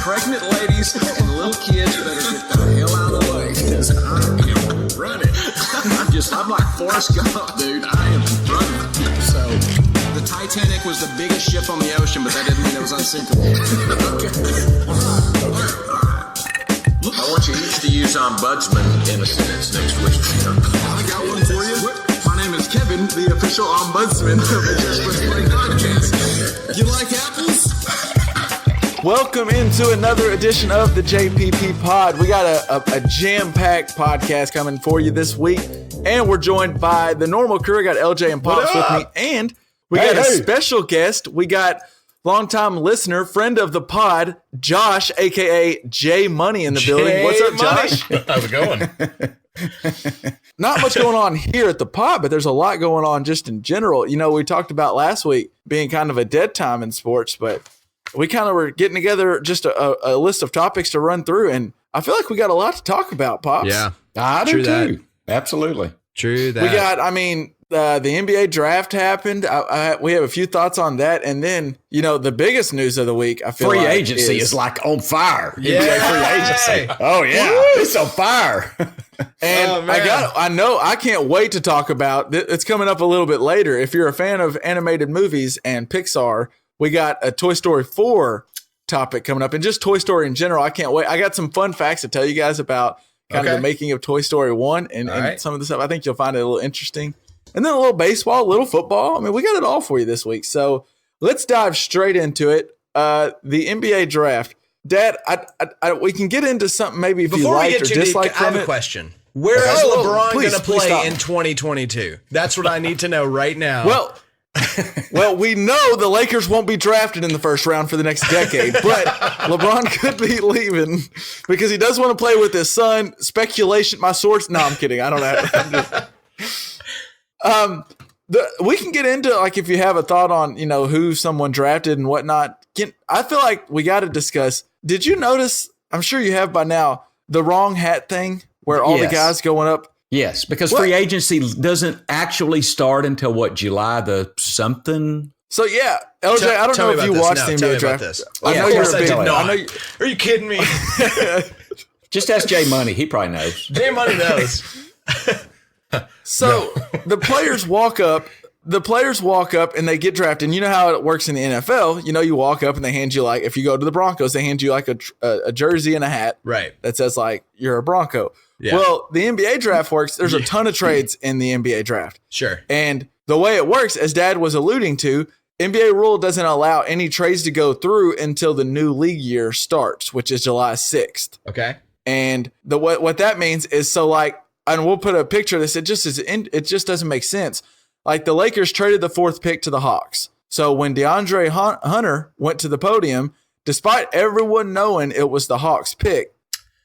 pregnant ladies and little kids better get the hell out of the way because I am running. I'm like Forrest Gump, dude. I am running. So the Titanic was the biggest ship on the ocean, but that didn't mean it was unsinkable. Okay. I want you each to use ombudsman in a sentence next week. I got one for you. My name is Kevin, the official ombudsman of the Just Play podcast. You like apples? Welcome into another edition of the JPP Pod. We got a jam-packed podcast coming for you this week, and we're joined by the normal crew. I got LJ and Pops with me, and we got a special guest. We got longtime listener, friend of the pod, Josh, a.k.a. J Money in the building. What's up, Josh? How's it going? Not much going on here at the pod, but there's a lot going on just in general. You know, we talked about last week being kind of a dead time in sports, but we kind of were getting together just a list of topics to run through, and I feel like we got a lot to talk about, Pops. Yeah, I do too. Absolutely. True that. We got, the NBA draft happened. We have a few thoughts on that, and then, you know, the biggest news of the week, I feel free like agency is like on fire. Yeah. Free agency. Oh yeah, it's on fire. And I can't wait to talk about it's coming up a little bit later. If you're a fan of animated movies and Pixar, we got a Toy Story 4 topic coming up, and just Toy Story in general. I can't wait. I got some fun facts to tell you guys about kind of the making of Toy Story 1 and some of the stuff. I think you'll find it a little interesting. And then a little baseball, a little football. I mean, we got it all for you this week. So let's dive straight into it. The NBA draft. Dad, we can get into something maybe if you like or dislike from it. I have a question. Where is LeBron going to play in 2022? That's what I need to know right now. Well, we know the Lakers won't be drafted in the first round for the next decade, but LeBron could be leaving because he does want to play with his son. Speculation, my source. No, I'm kidding. I don't know. We can get into, like, if you have a thought on, you know, who someone drafted and whatnot. I feel like we got to discuss. Did you notice? I'm sure you have by now, the wrong hat thing where all the guys going up. Yes, because free agency doesn't actually start until July the something. So yeah, LJ, I don't know if you watched the NBA draft. I know you're a big fan. Are you kidding me? Just ask J Money; he probably knows. J Money knows. So the players walk up. And they get drafted. And you know how it works in the NFL. You know, you walk up and they hand you, like, if you go to the Broncos, they hand you like a jersey and a hat, right, that says like you're a Bronco. Yeah. Well, the NBA draft works. There's a ton of trades in the NBA draft. Sure. And the way it works, as Dad was alluding to, NBA rule doesn't allow any trades to go through until the new league year starts, which is July 6th. Okay. And what that means is, so like, and we'll put a picture of this. It just doesn't make sense. Like, the Lakers traded the 4th pick to the Hawks. So when DeAndre Hunter went to the podium, despite everyone knowing it was the Hawks pick,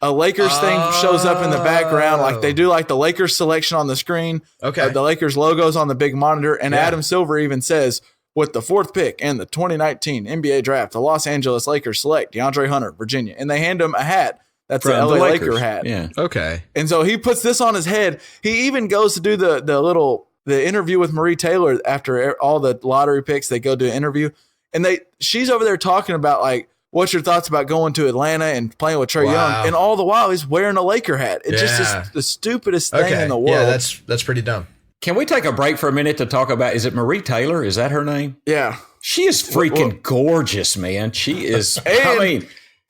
a Lakers thing shows up in the background. Like, they do like the Lakers selection on the screen. Okay. The Lakers logos on the big monitor. And Adam Silver even says, with the 4th pick in the 2019 NBA draft, the Los Angeles Lakers select DeAndre Hunter, Virginia. And they hand him a hat. That's the LA Laker hat. Yeah. Okay. And so he puts this on his head. He even goes to do the interview with Marie Taylor after all the lottery picks. They go do an interview, and she's over there talking about, like, what's your thoughts about going to Atlanta and playing with Trae Young? And all the while he's wearing a Laker hat. It just is the stupidest thing in the world. Yeah, that's pretty dumb. Can we take a break for a minute to talk about, is it Marie Taylor? Is that her name? Yeah. She is freaking gorgeous, man. She is,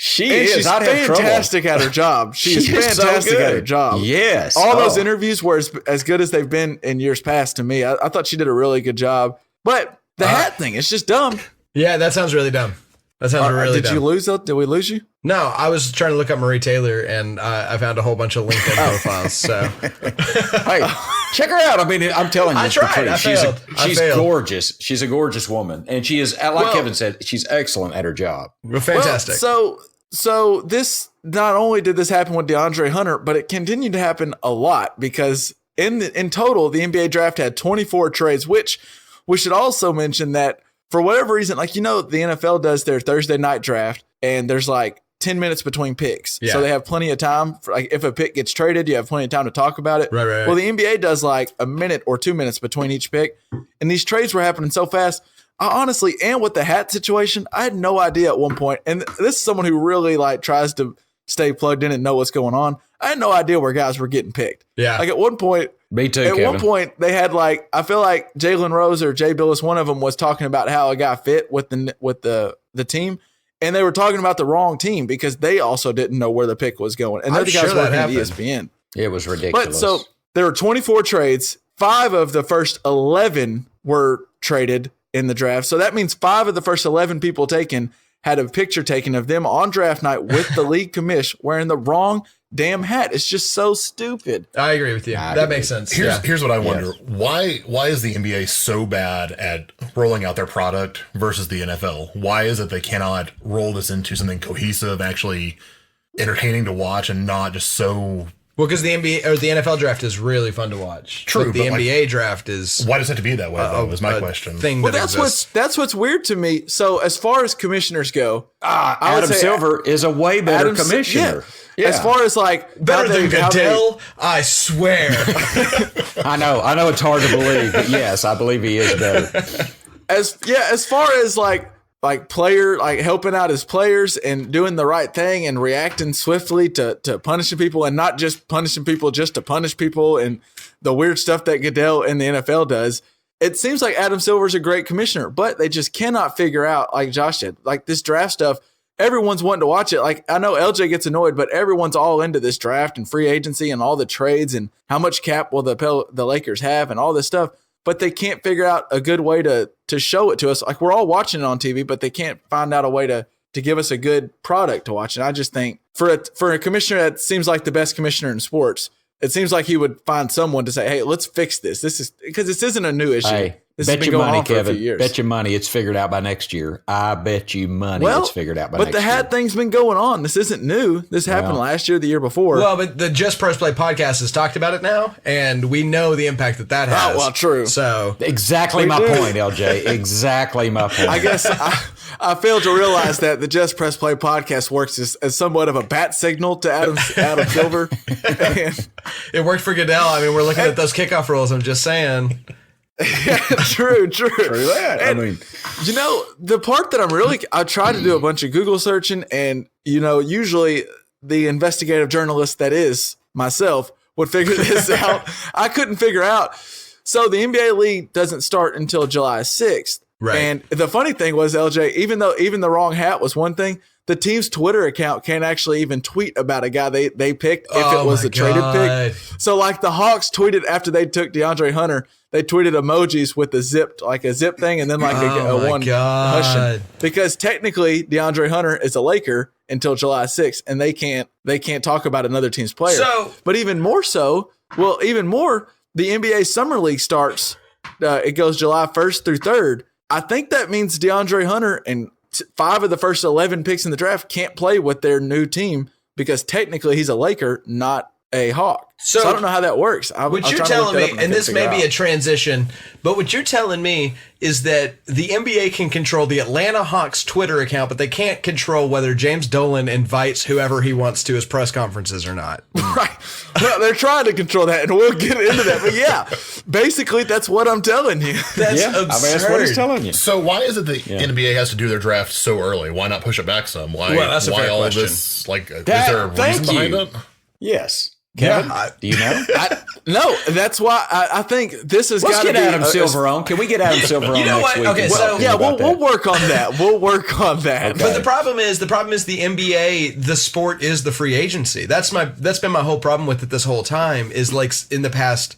she's fantastic at her job. She's fantastic at her job. Yes. All those interviews were as good as they've been in years past to me. I thought she did a really good job. But the hat thing, it's just dumb. Yeah, that sounds really dumb. That sounds really dumb. Did you lose? Did we lose you? No, I was trying to look up Marie Taylor, and I found a whole bunch of LinkedIn profiles. So, hey, check her out. I mean, I'm telling you, I tried. She's gorgeous. She's a gorgeous woman, and she is, like Kevin said, she's excellent at her job. Fantastic. So this, not only did this happen with DeAndre Hunter, but it continued to happen a lot, because in total, the NBA draft had 24 trades, which we should also mention that for whatever reason, like, you know, the NFL does their Thursday night draft, and there's like 10 minutes between picks. Yeah. So they have plenty of time. For, like, if a pick gets traded, you have plenty of time to talk about it. Right. Well, the NBA does like a minute or 2 minutes between each pick. And these trades were happening so fast. honestly, and with the hat situation, I had no idea at one point. And this is someone who really like tries to stay plugged in and know what's going on. I had no idea where guys were getting picked. Yeah. Like at one point, Me too, at Kevin. one point they had like, I feel like Jalen Rose or Jay Billis, one of them was talking about how a guy fit with the team. And they were talking about the wrong team because they also didn't know where the pick was going. And they're the guys working at ESPN. It was ridiculous. But so there were 24 trades. 5 of the first 11 were traded in the draft. So that means 5 of the first 11 people taken had a picture taken of them on draft night with the league commish wearing the wrong damn hat. It's just so stupid. I agree with you. That makes sense. Here's what I wonder. Why is the NBA so bad at rolling out their product versus the NFL? Why is it they cannot roll this into something cohesive, actually entertaining to watch, and not just so... Well, because the NBA or the NFL draft is really fun to watch. True, but the NBA draft is... Why does it have to be that way, though, is my question. Well, that's what's weird to me. So as far as commissioners go... Adam Silver is a way better commissioner. Yeah. As far as like... Better than Goodell, I swear. I know it's hard to believe, but yes, I believe he is better. As far as like player, like helping out his players and doing the right thing and reacting swiftly to punishing people and not just punishing people just to punish people and the weird stuff that Goodell in the NFL does. It seems like Adam Silver's a great commissioner, but they just cannot figure out, like Josh said, like this draft stuff. Everyone's wanting to watch it. Like I know LJ gets annoyed, but everyone's all into this draft and free agency and all the trades and how much cap will the Lakers have and all this stuff. But they can't figure out a good way to show it to us. Like we're all watching it on TV, but they can't find out a way to give us a good product to watch. And I just think for a commissioner that seems like the best commissioner in sports, it seems like he would find someone to say, "Hey, let's fix this. This is because this isn't a new issue. Hey, this bet has been your going money, on for a Kevin. few years. Bet your money it's figured out by next year. I bet you money it's figured out by next year. But the hat thing's been going on. This isn't new. This happened last year, the year before. Well, but the Just Press Play podcast has talked about it now, and we know the impact that has. Oh, well, true. So exactly my point, LJ. Exactly my point. I guess I failed to realize that the Just Press Play podcast works as somewhat of a bat signal to Adam Silver. It worked for Goodell. I mean, we're looking at those kickoff rules. I'm just saying. Yeah, true. that. And, you know, the part that I tried to do a bunch of Google searching, and, you know, usually the investigative journalist that is myself would figure this out. I couldn't figure out. So the NBA league doesn't start until July 6th. Right. And the funny thing was, LJ, even the wrong hat was one thing, the team's Twitter account can't actually even tweet about a guy they picked if it was a traded pick. So like the Hawks tweeted after they took DeAndre Hunter, they tweeted emojis with a zip thing and then like a one hushing. Because technically DeAndre Hunter is a Laker until July 6th and they can't talk about another team's player. But even more, the NBA Summer League starts, it goes July 1st through 3rd. I think that means DeAndre Hunter and 5 of the first 11 picks in the draft can't play with their new team because technically he's a Laker, not a Hawk. So I don't know how that works. What you're telling me, and this may be a transition, but what you're telling me is that the NBA can control the Atlanta Hawks Twitter account, but they can't control whether James Dolan invites whoever he wants to his press conferences or not. Right. Well, they're trying to control that, and we'll get into that. But yeah, basically that's what I'm telling you. That's absurd. That's what he's telling you. So why is it the NBA has to do their draft so early? Why not push it back some? Why all question. This? Like, is there a reason behind it? Yes. Kevin, do you know? No, that's why I think this has got to be... Let's get Adam Silver on. Can we get Adam Silver on next week? Okay, we'll work on that. We'll work on that. Okay. But the problem is the NBA, the sport is the free agency. That's been my whole problem with it this whole time is like in the past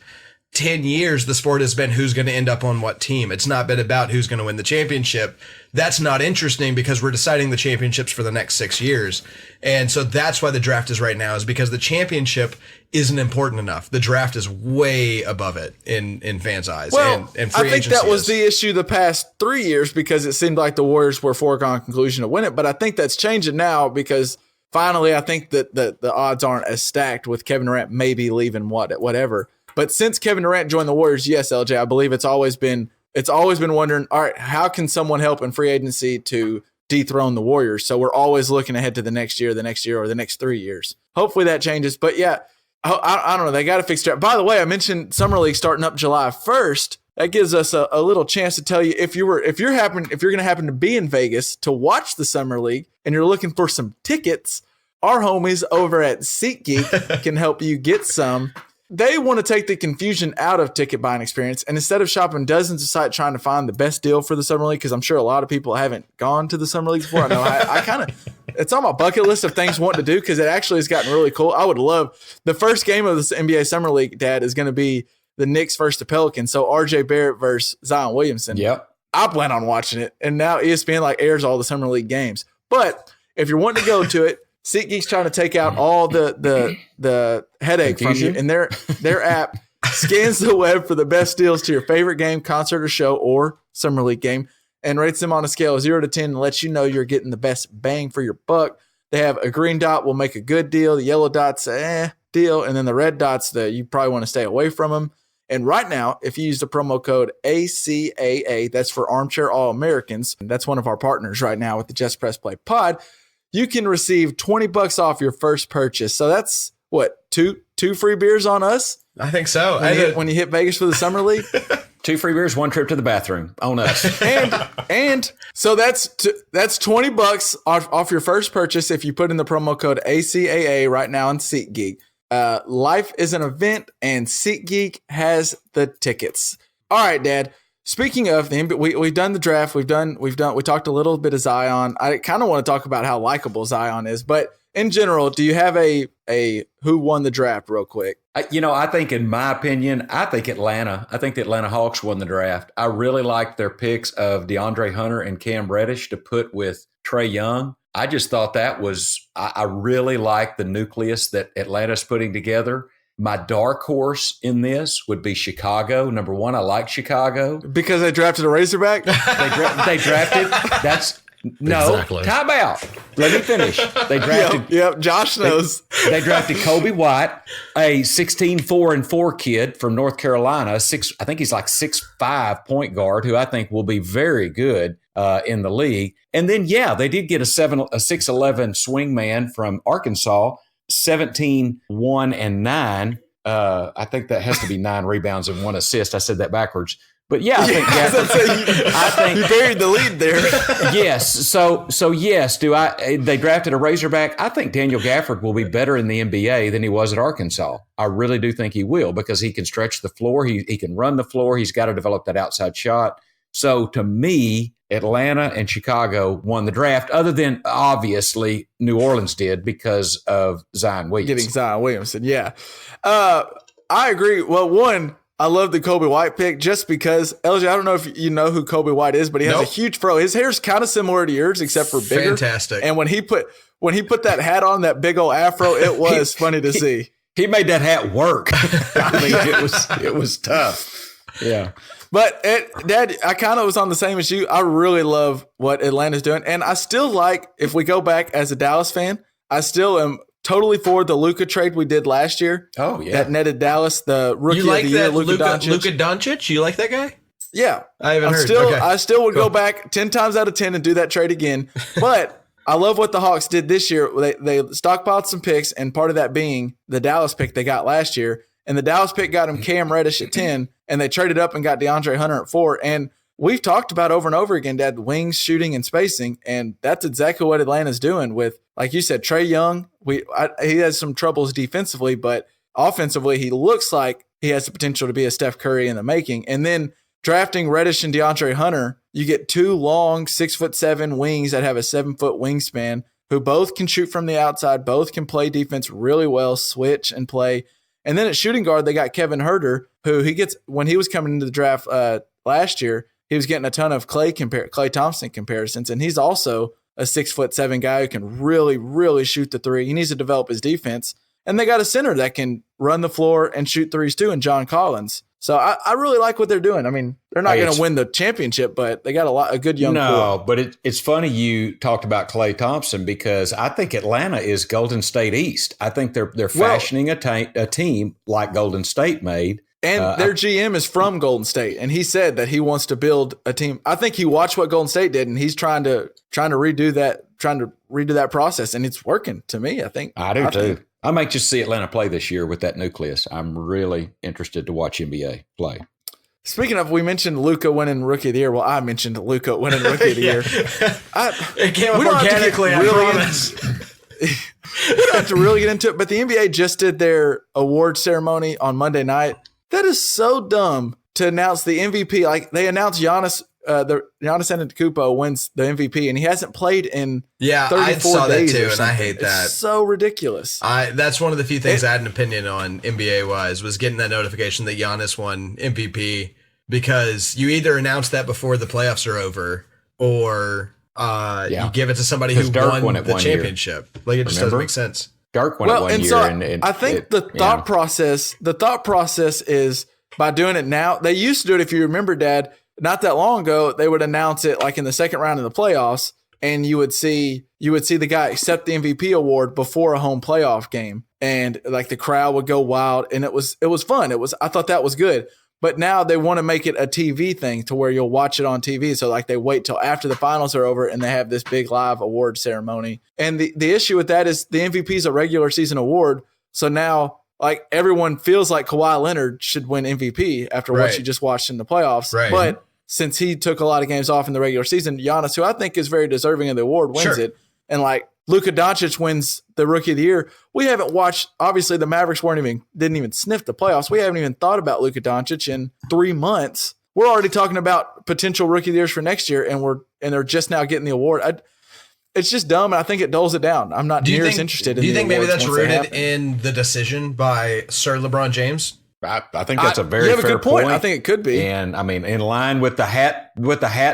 10 years, the sport has been who's going to end up on what team. It's not been about who's going to win the championship. That's not interesting because we're deciding the championships for the next 6 years. And so that's why the draft is right now is because the championship isn't important enough. The draft is way above it in fans' eyes. Well, and free I think that was the issue the past 3 years because it seemed like the Warriors were foregone conclusion to win it. But I think that's changing now because finally I think that the odds aren't as stacked with Kevin Durant maybe leaving whatever. But since Kevin Durant joined the Warriors, yes, LJ, I believe it's always been wondering, all right, how can someone help in free agency to dethrone the Warriors? So we're always looking ahead to the next year, or the next 3 years. Hopefully that changes. But yeah, I don't know. They got to fix draft. By the way, I mentioned Summer League starting up July 1st. That gives us a little chance to tell you if you're going to happen to be in Vegas to watch the Summer League and you're looking for some tickets, our homies over at SeatGeek can help you get some. They want to take the confusion out of ticket buying experience, and instead of shopping dozens of sites trying to find the best deal for the Summer League, because I'm sure a lot of people haven't gone to the Summer League before. I know I kind of it's on my bucket list of things I want to do because it actually has gotten really cool. I would love the first game of this NBA Summer League, Dad, is going to be the Knicks versus the Pelicans. So RJ Barrett versus Zion Williamson. Yep. I plan on watching it, and now ESPN airs all the Summer League games. But if you're wanting to go to it, SeatGeek's trying to take out all the headache Confusion. from you, and their app scans the web for the best deals to your favorite game, concert, or show, or Summer League game, and rates them on a scale of 0 to 10 and lets you know you're getting the best bang for your buck. They have a green dot will make a good deal, the yellow dot's deal, and then the red dots you probably want to stay away from them. And right now, if you use the promo code ACAA, that's for Armchair All-Americans, that's one of our partners right now with the Just Press Play Pod, you can receive $20 off your first purchase. So that's what, two free beers on us? I think so. When you hit Vegas for the Summer League? 2 free beers, 1 trip to the bathroom on us. and so that's $20 off your first purchase if you put in the promo code ACAA right now on SeatGeek. Life is an event, and SeatGeek has the tickets. All right, Dad. Speaking of the NBA, we've done the draft. We talked a little bit of Zion. I kind of want to talk about how likable Zion is, but in general, do you have a who won the draft real quick? I think in my opinion, I think Atlanta. I think the Atlanta Hawks won the draft. I really liked their picks of DeAndre Hunter and Cam Reddish to put with Trae Young. I just thought I really like the nucleus that Atlanta's putting together. My dark horse in this would be Chicago. Number one, I like Chicago. Because they drafted a Razorback? They drafted. That's no Exactly. Time out. Let me finish. They drafted. Yep. Josh knows. They drafted Kobe White, a 16-4-4 kid from North Carolina. I think he's like 6'5" point guard, who I think will be very good in the league. And then they did get a 6'11" swingman from Arkansas. 17, 1, and 9. I think that has to be 9 rebounds and 1 assist. I said that backwards. But I think I think you buried the lead there. Yes. So yes, they drafted a Razorback. I think Daniel Gafford will be better in the NBA than he was at Arkansas. I really do think he will because he can stretch the floor. He can run the floor. He's got to develop that outside shot. So to me, Atlanta and Chicago won the draft, other than obviously New Orleans did because of Zion Williamson. Getting Zion Williamson, yeah. I agree. Well, one, I love the Kobe White pick just because, LJ, I don't know if you know who Kobe White is, but he has a huge fro. His hair's kind of similar to yours, except for bigger. Fantastic. And when he put that hat on, that big old afro, it was funny to see. He made that hat work. I mean, it was tough. Yeah. But Dad, I kind of was on the same as you. I really love what Atlanta's doing. And I still like, if we go back as a Dallas fan, I still am totally for the Luka trade we did last year. Oh, yeah. That netted Dallas, the rookie You like of the year, that Luka Doncic. Luka Doncic? You like that guy? Yeah. I haven't heard. Still, Okay. I still would go back 10 times out of 10 and do that trade again. But I love what the Hawks did this year. They stockpiled some picks, and part of that being the Dallas pick they got last year. And the Dallas pick got him Cam Reddish at 10, and they traded up and got DeAndre Hunter at 4. And we've talked about over and over again, Dad, wings, shooting, and spacing, and that's exactly what Atlanta's doing with, like you said, Trae Young. He has some troubles defensively, but offensively, he looks like he has the potential to be a Steph Curry in the making. And then drafting Reddish and DeAndre Hunter, you get 2 long 6'7" wings that have a 7-foot wingspan, who both can shoot from the outside, both can play defense really well, switch and play. And then at shooting guard, they got Kevin Huerter, who when he was coming into the draft last year, he was getting a ton of Klay Thompson comparisons. And he's also a 6'7" guy who can really, really shoot the three. He needs to develop his defense. And they got a center that can run the floor and shoot threes too, in John Collins. So I really like what they're doing. I mean, they're not going to win the championship, but they got a good young core. No, but it's funny you talked about Klay Thompson because I think Atlanta is Golden State East. I think they're fashioning a team like Golden State made. And their GM is from Golden State, and he said that he wants to build a team. I think he watched what Golden State did, and he's trying to redo that process, and it's working to me. I think I do too. I'm anxious to see Atlanta play this year with that nucleus. I'm really interested to watch NBA play. Speaking of, we mentioned Luka winning Rookie of the Year. Well, I mentioned Luka winning Rookie of the Year. It came up organically, I promise. We don't have to really get into it, but the NBA just did their award ceremony on Monday night. That is so dumb to announce the MVP. Like, they announced Giannis Antetokounmpo wins the MVP, and he hasn't played in 34 I saw that days too, or and I hate that. It's so ridiculous. That's one of the few things I had an opinion on NBA wise, was getting that notification that Giannis won MVP, because you either announce that before the playoffs are over, or you give it to somebody who won the championship. Like, it just doesn't make sense. Dirk won it 1 year. And I think the thought process is, by doing it now, they used to do it, if you remember, Dad, not that long ago, they would announce it like in the second round of the playoffs, and you would see the guy accept the MVP award before a home playoff game, and like the crowd would go wild, and it was fun. I thought that was good. But now they want to make it a TV thing to where you'll watch it on TV. So like they wait till after the finals are over and they have this big live award ceremony. And the issue with that is the MVP is a regular season award. So now like everyone feels like Kawhi Leonard should win MVP after what you just watched in the playoffs. Right. But since he took a lot of games off in the regular season, Giannis, who I think is very deserving of the award, wins it. And like Luka Doncic wins the Rookie of the Year. We haven't watched, obviously the Mavericks didn't even sniff the playoffs. We haven't even thought about Luka Doncic in 3 months. We're already talking about potential Rookie of the Years for next year, and they're just now getting the award. It's just dumb, and I think it dulls it down. I'm not near as interested in the awards. Do you think maybe that's rooted in the decision by Sir LeBron James? I think that's a very fair good point. I think it could be. And I mean, in line with the hat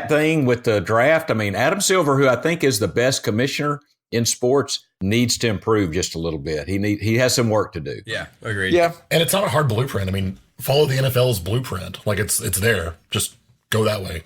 thing, with the draft, I mean, Adam Silver, who I think is the best commissioner in sports, needs to improve just a little bit. He has some work to do. Yeah, agreed. Yeah. And it's not a hard blueprint. I mean, follow the NFL's blueprint. Like it's there. Just go that way.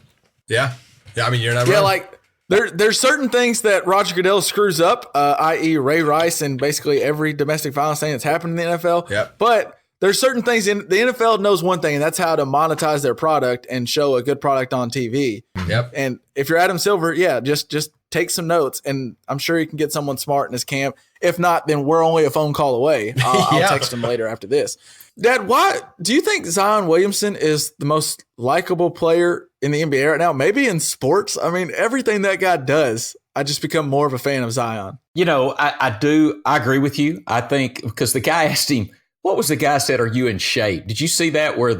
Yeah. Yeah, I mean, you're not wrong. Yeah, like there's certain things that Roger Goodell screws up, i.e. Ray Rice and basically every domestic violence thing that's happened in the NFL. Yep. But there's certain things the NFL knows one thing, and that's how to monetize their product and show a good product on TV. Yep. And if you're Adam Silver, just take some notes, and I'm sure you can get someone smart in his camp. If not, then we're only a phone call away. I'll text him later after this. Dad, why do you think Zion Williamson is the most likable player in the NBA right now? Maybe in sports. I mean, everything that guy does, I just become more of a fan of Zion. You know, I agree with you. I think because the guy asked him, what was the guy said, are you in shape? Did you see that where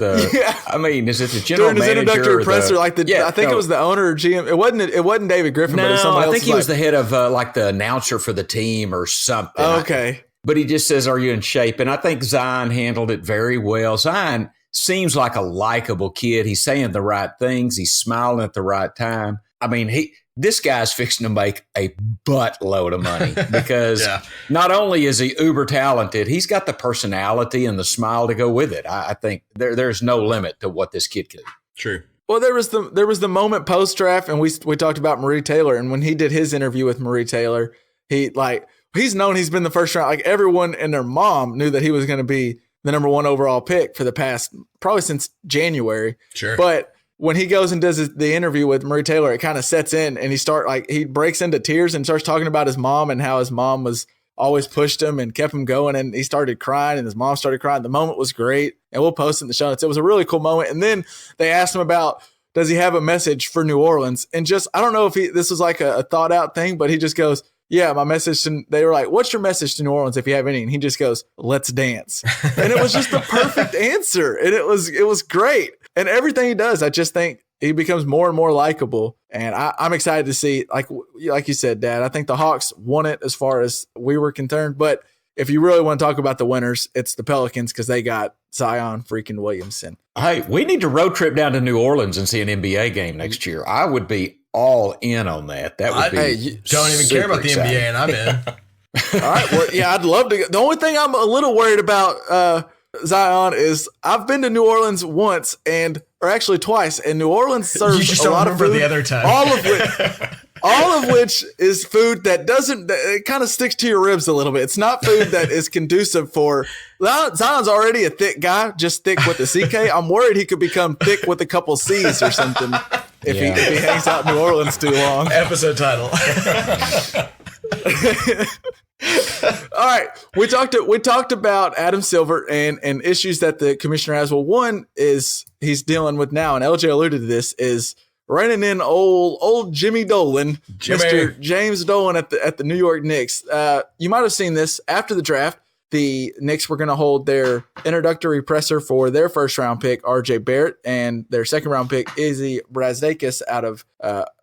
I mean, is it the general manager? During his introductory presser, it was the owner or GM. It wasn't David Griffin, but it was somebody else. I think he was the head of like the announcer for the team or something. Okay. But he just says, are you in shape? And I think Zion handled it very well. Zion seems like a likable kid. He's saying the right things. He's smiling at the right time. I mean, this guy's fixing to make a buttload of money because not only is he uber talented, he's got the personality and the smile to go with it. I think there's no limit to what this kid can do. True. Well, there was the moment post draft, and we talked about Marie Taylor, and when he did his interview with Marie Taylor, he's known he's been the first round. Like everyone and their mom knew that he was going to be the number 1 overall pick for the past probably since January. Sure, but when he goes and does the interview with Marie Taylor, it kind of sets in, and he breaks into tears and starts talking about his mom and how his mom was always pushed him and kept him going. And he started crying, and his mom started crying. The moment was great, and we'll post it in the show notes. It was a really cool moment. And then they asked him about, does he have a message for New Orleans? And just, I don't know if this was like a thought out thing, but he just goes, yeah, my message they were like, what's your message to New Orleans if you have any? And he just goes, let's dance. And it was just the perfect answer. And it was great. And everything he does, I just think he becomes more and more likable. And I'm excited to see, like you said, Dad, I think the Hawks won it as far as we were concerned. But if you really want to talk about the winners, it's the Pelicans because they got Zion freaking Williamson. Hey, we need to road trip down to New Orleans and see an NBA game next year. I would be all in on that. That would be. You don't even care about the NBA, and I'm in. All right. Well, yeah, I'd love to go. The only thing I'm a little worried about Zion is I've been to New Orleans once or actually twice, and New Orleans serves a lot of food. The other time. All of which is food that it kind of sticks to your ribs a little bit. It's not food that is conducive for Zion's already a thick guy, just thick with a CK. I'm worried he could become thick with a couple C's or something if he hangs out in New Orleans too long. Episode title. All right, we talked about Adam Silver and issues that the commissioner has. Well, one is he's dealing with now, and LJ alluded to this, is reining in old Jimmy Dolan, Mr. James Dolan at the New York Knicks. You might have seen this after the draft. The Knicks were going to hold their introductory presser for their first round pick, R.J. Barrett, and their second round pick, Izzy Brazdakis out of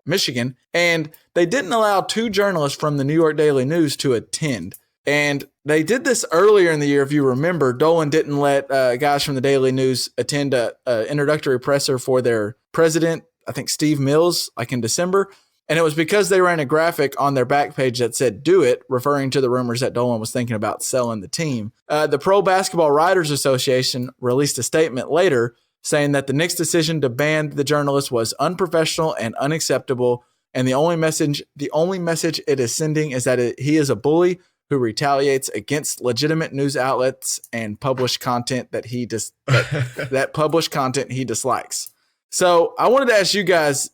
Michigan. And they didn't allow two journalists from the New York Daily News to attend. And they did this earlier in the year, if you remember. Dolan didn't let guys from the Daily News attend a introductory presser for their president, I think Steve Mills, like in December. And it was because they ran a graphic on their back page that said, "Do it," referring to the rumors that Dolan was thinking about selling the team. The Pro Basketball Writers Association released a statement later saying that the Knicks' decision to ban the journalist was unprofessional and unacceptable. And the only message it is sending is that he is a bully who retaliates against legitimate news outlets and published content that he that published content he dislikes. So I wanted to ask you guys,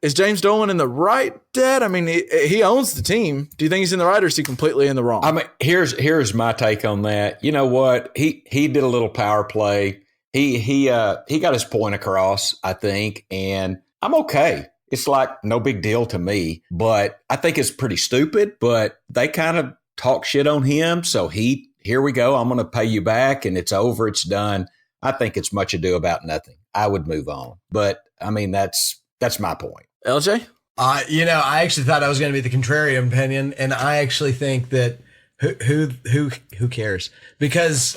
is James Dolan in the right, Dad? I mean, he owns the team. Do you think he's in the right, or is he completely in the wrong? I mean, here's my take on that. You know what? He did a little power play. He got his point across, I think, and I'm okay. It's like no big deal to me, but I think it's pretty stupid. But they kind of talk shit on him, so here we go. I'm going to pay you back, and it's over. It's done. I think it's much ado about nothing. I would move on, but I mean that's my point. LJ? I actually thought I was going to be the contrarian opinion, and I actually think that who cares? Because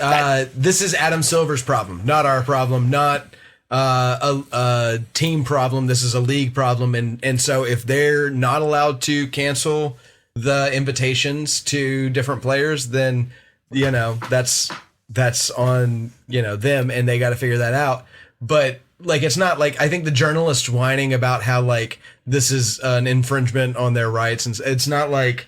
this is Adam Silver's problem, not our problem, not a team problem. This is a league problem, and so if they're not allowed to cancel the invitations to different players, then that's on them, and they got to figure that out. But like, it's not like, I think the journalists whining about how like this is an infringement on their rights, and it's not like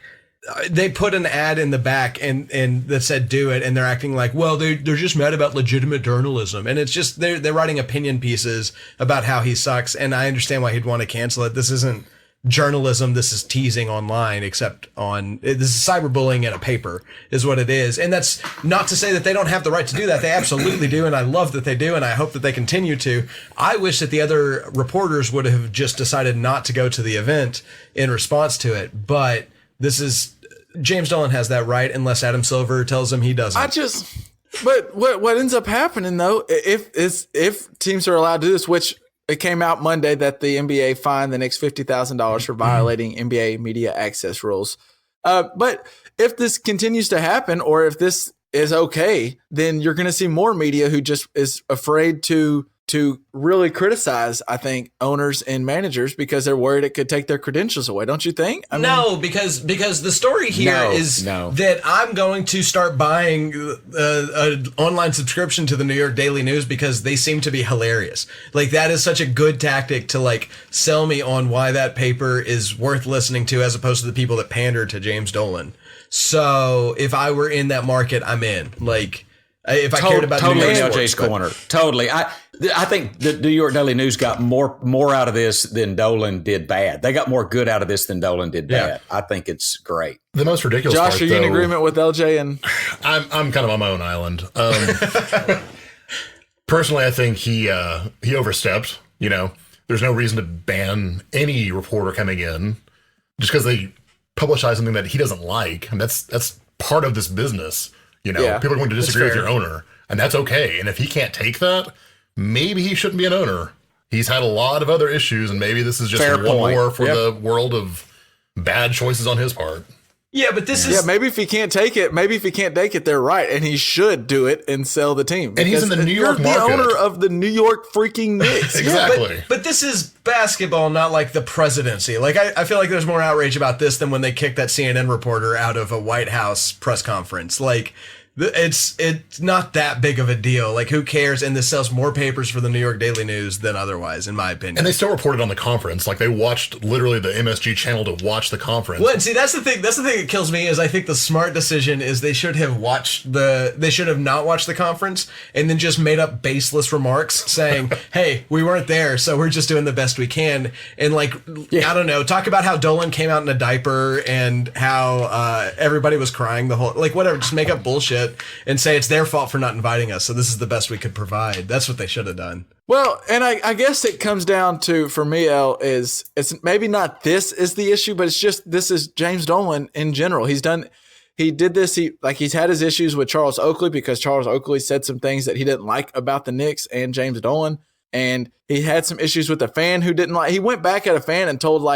they put an ad in the back and that said "do it," and they're acting like, well, they're just mad about legitimate journalism, and it's just they're writing opinion pieces about how he sucks, and I understand why he'd want to cancel it. This isn't journalism, this is teasing online, this is cyberbullying in a paper is what it is. And that's not to say that they don't have the right to do that. They absolutely do, and I love that they do, and I hope that they continue to. I wish that the other reporters would have just decided not to go to the event in response to it, but James Dolan has that right unless Adam Silver tells him he doesn't. But what ends up happening though, if teams are allowed to do this, which it came out Monday that the NBA fined the Knicks $50,000 for violating NBA media access rules. But if this continues to happen, or if this is okay, then you're going to see more media who just is afraid to really criticize, I think, owners and managers because they're worried it could take their credentials away. Don't you think? No, because the story here is that I'm going to start buying an online subscription to the New York Daily News because they seem to be hilarious. Like, that is such a good tactic to like sell me on why that paper is worth listening to, as opposed to the people that pander to James Dolan. So if I were in that market, I'm in. Like, if I cared about totally New York LJ's sports, corner. Totally. I think the New York Daily News got more out of this than Dolan did bad. They got more good out of this than Dolan did bad. I think it's great. The most ridiculous Josh, part, are you in though, agreement with LJ? And I'm kind of on my own island. Personally, I think he overstepped. There's no reason to ban any reporter coming in just because they publicize something that he doesn't like. And that's part of this business. People are going to disagree with your owner, and that's okay. And if he can't take that, maybe he shouldn't be an owner. He's had a lot of other issues, and maybe this is just one more for the world of bad choices on his part. Yeah, but this is... Yeah, maybe if he can't take it, they're right, and he should do it and sell the team. And he's in the New York market. You're the owner of the New York freaking Knicks. Exactly. But this is basketball, not like the presidency. Like, I feel like there's more outrage about this than when they kicked that CNN reporter out of a White House press conference. Like, It's not that big of a deal. Like, who cares? And this sells more papers for the New York Daily News than otherwise, in my opinion. And they still reported on the conference. Like, they watched literally the MSG channel to watch the conference. Well, and see, that's the thing. That's the thing that kills me is I think the smart decision is they should have not watched the conference and then just made up baseless remarks saying, "Hey, we weren't there, so we're just doing the best we can." And like, I don't know, talk about how Dolan came out in a diaper and how everybody was crying the whole, like, whatever. Just make up bullshit and say it's their fault for not inviting us, so this is the best we could provide. That's what they should have done. Well, and I guess it comes down to, for me, El, is it's maybe not this is the issue, but it's just this is James Dolan in general. He's had his issues with Charles Oakley because Charles Oakley said some things that he didn't like about the Knicks and James Dolan, and he had some issues with a fan who didn't like. He went back at a fan and told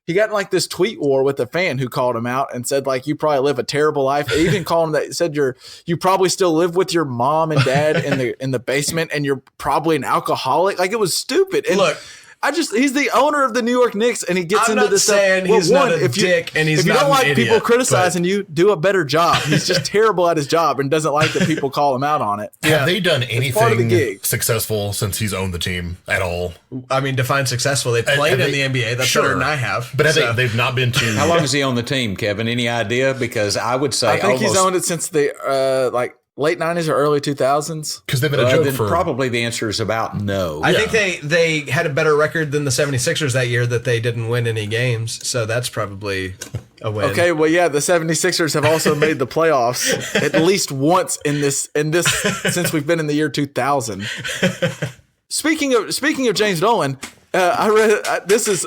he got in like this tweet war with a fan who called him out and said like, you probably live a terrible life. He even called him that, said you probably still live with your mom and dad in the basement and you're probably an alcoholic. Like, it was stupid. And look, he's the owner of the New York Knicks and he gets into this stuff. I'm not saying he's not a dick and he's if you not don't like an people idiot, criticizing you, do a better job. He's just terrible at his job and doesn't like that people call him out on it. Have they done part of the anything gig. successful since he's owned the team at all? I mean, define successful. They played in the NBA. That's better than I have. But they've not been too. How long has he owned the team, Kevin? Any idea? Because I would say I think he's owned it since the late 90s or early 2000s. Because they've been a joke then for probably the answer is about no. I think they had a better record than the 76ers that year that they didn't win any games. So that's probably a win. Okay, well, yeah, the 76ers have also made the playoffs at least once in this since we've been in the year 2000. Speaking of James Dolan, I read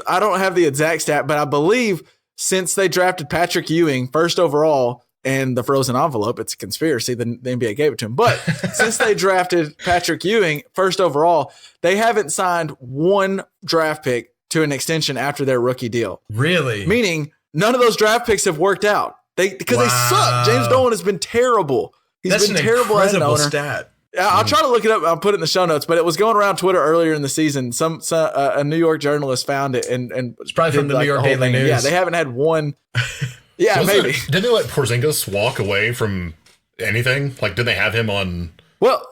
I don't have the exact stat, but I believe since they drafted Patrick Ewing first overall and the frozen envelope, it's a conspiracy. The NBA gave it to him. But since they drafted Patrick Ewing first overall, they haven't signed one draft pick to an extension after their rookie deal. Really? Meaning none of those draft picks have worked out. Because they suck. James Dolan has been terrible. That's been terrible as an owner. Stat. I'll try to look it up. I'll put it in the show notes, but it was going around Twitter earlier in the season. A New York journalist found it and it's probably from the New York Daily News. Yeah, they haven't had one. Yeah, maybe. Didn't they let Porzingis walk away from anything? Like, did they have him on? Well,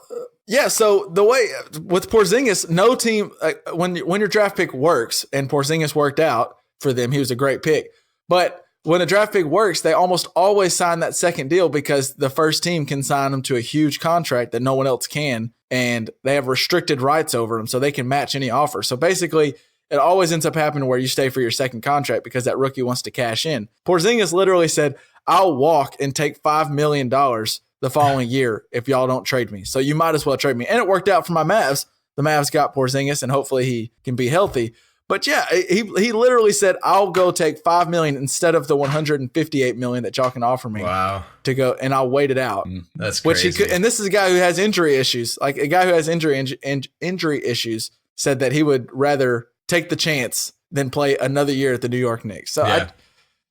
yeah. So the way with Porzingis, no team when your draft pick works, and Porzingis worked out for them, he was a great pick. But when a draft pick works, they almost always sign that second deal because the first team can sign them to a huge contract that no one else can, and they have restricted rights over them, so they can match any offer. So basically, it always ends up happening where you stay for your second contract because that rookie wants to cash in. Porzingis literally said, I'll walk and take $5 million the following year if y'all don't trade me. So you might as well trade me. And it worked out for my Mavs. The Mavs got Porzingis, and hopefully he can be healthy. But yeah, he literally said, I'll go take $5 million instead of the $158 million that y'all can offer me. Wow. To go, and I'll wait it out. That's crazy. Which he could, and this is a guy who has injury issues. Like a guy who has injury issues said that he would rather take the chance than play another year at the New York Knicks. So yeah.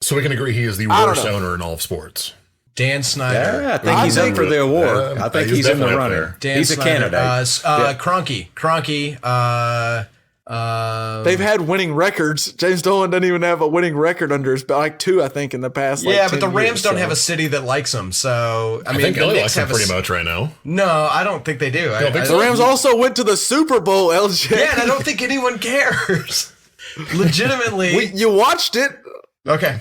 So we can agree he is the worst owner in all of sports. Dan Snyder. Yeah, I think he's up for the award. I think he's in the running. He's a candidate. Kroenke. They've had winning records. James Dolan doesn't even have a winning record under his belt, like 2, I think, in the past. Yeah, but the Rams don't have a city that likes him. So I mean, think the LA Knicks likes him have pretty much right now. No, I don't think they do. The Rams also went to the Super Bowl, LJ. Yeah, and I don't think anyone cares. Legitimately, you watched it. Okay.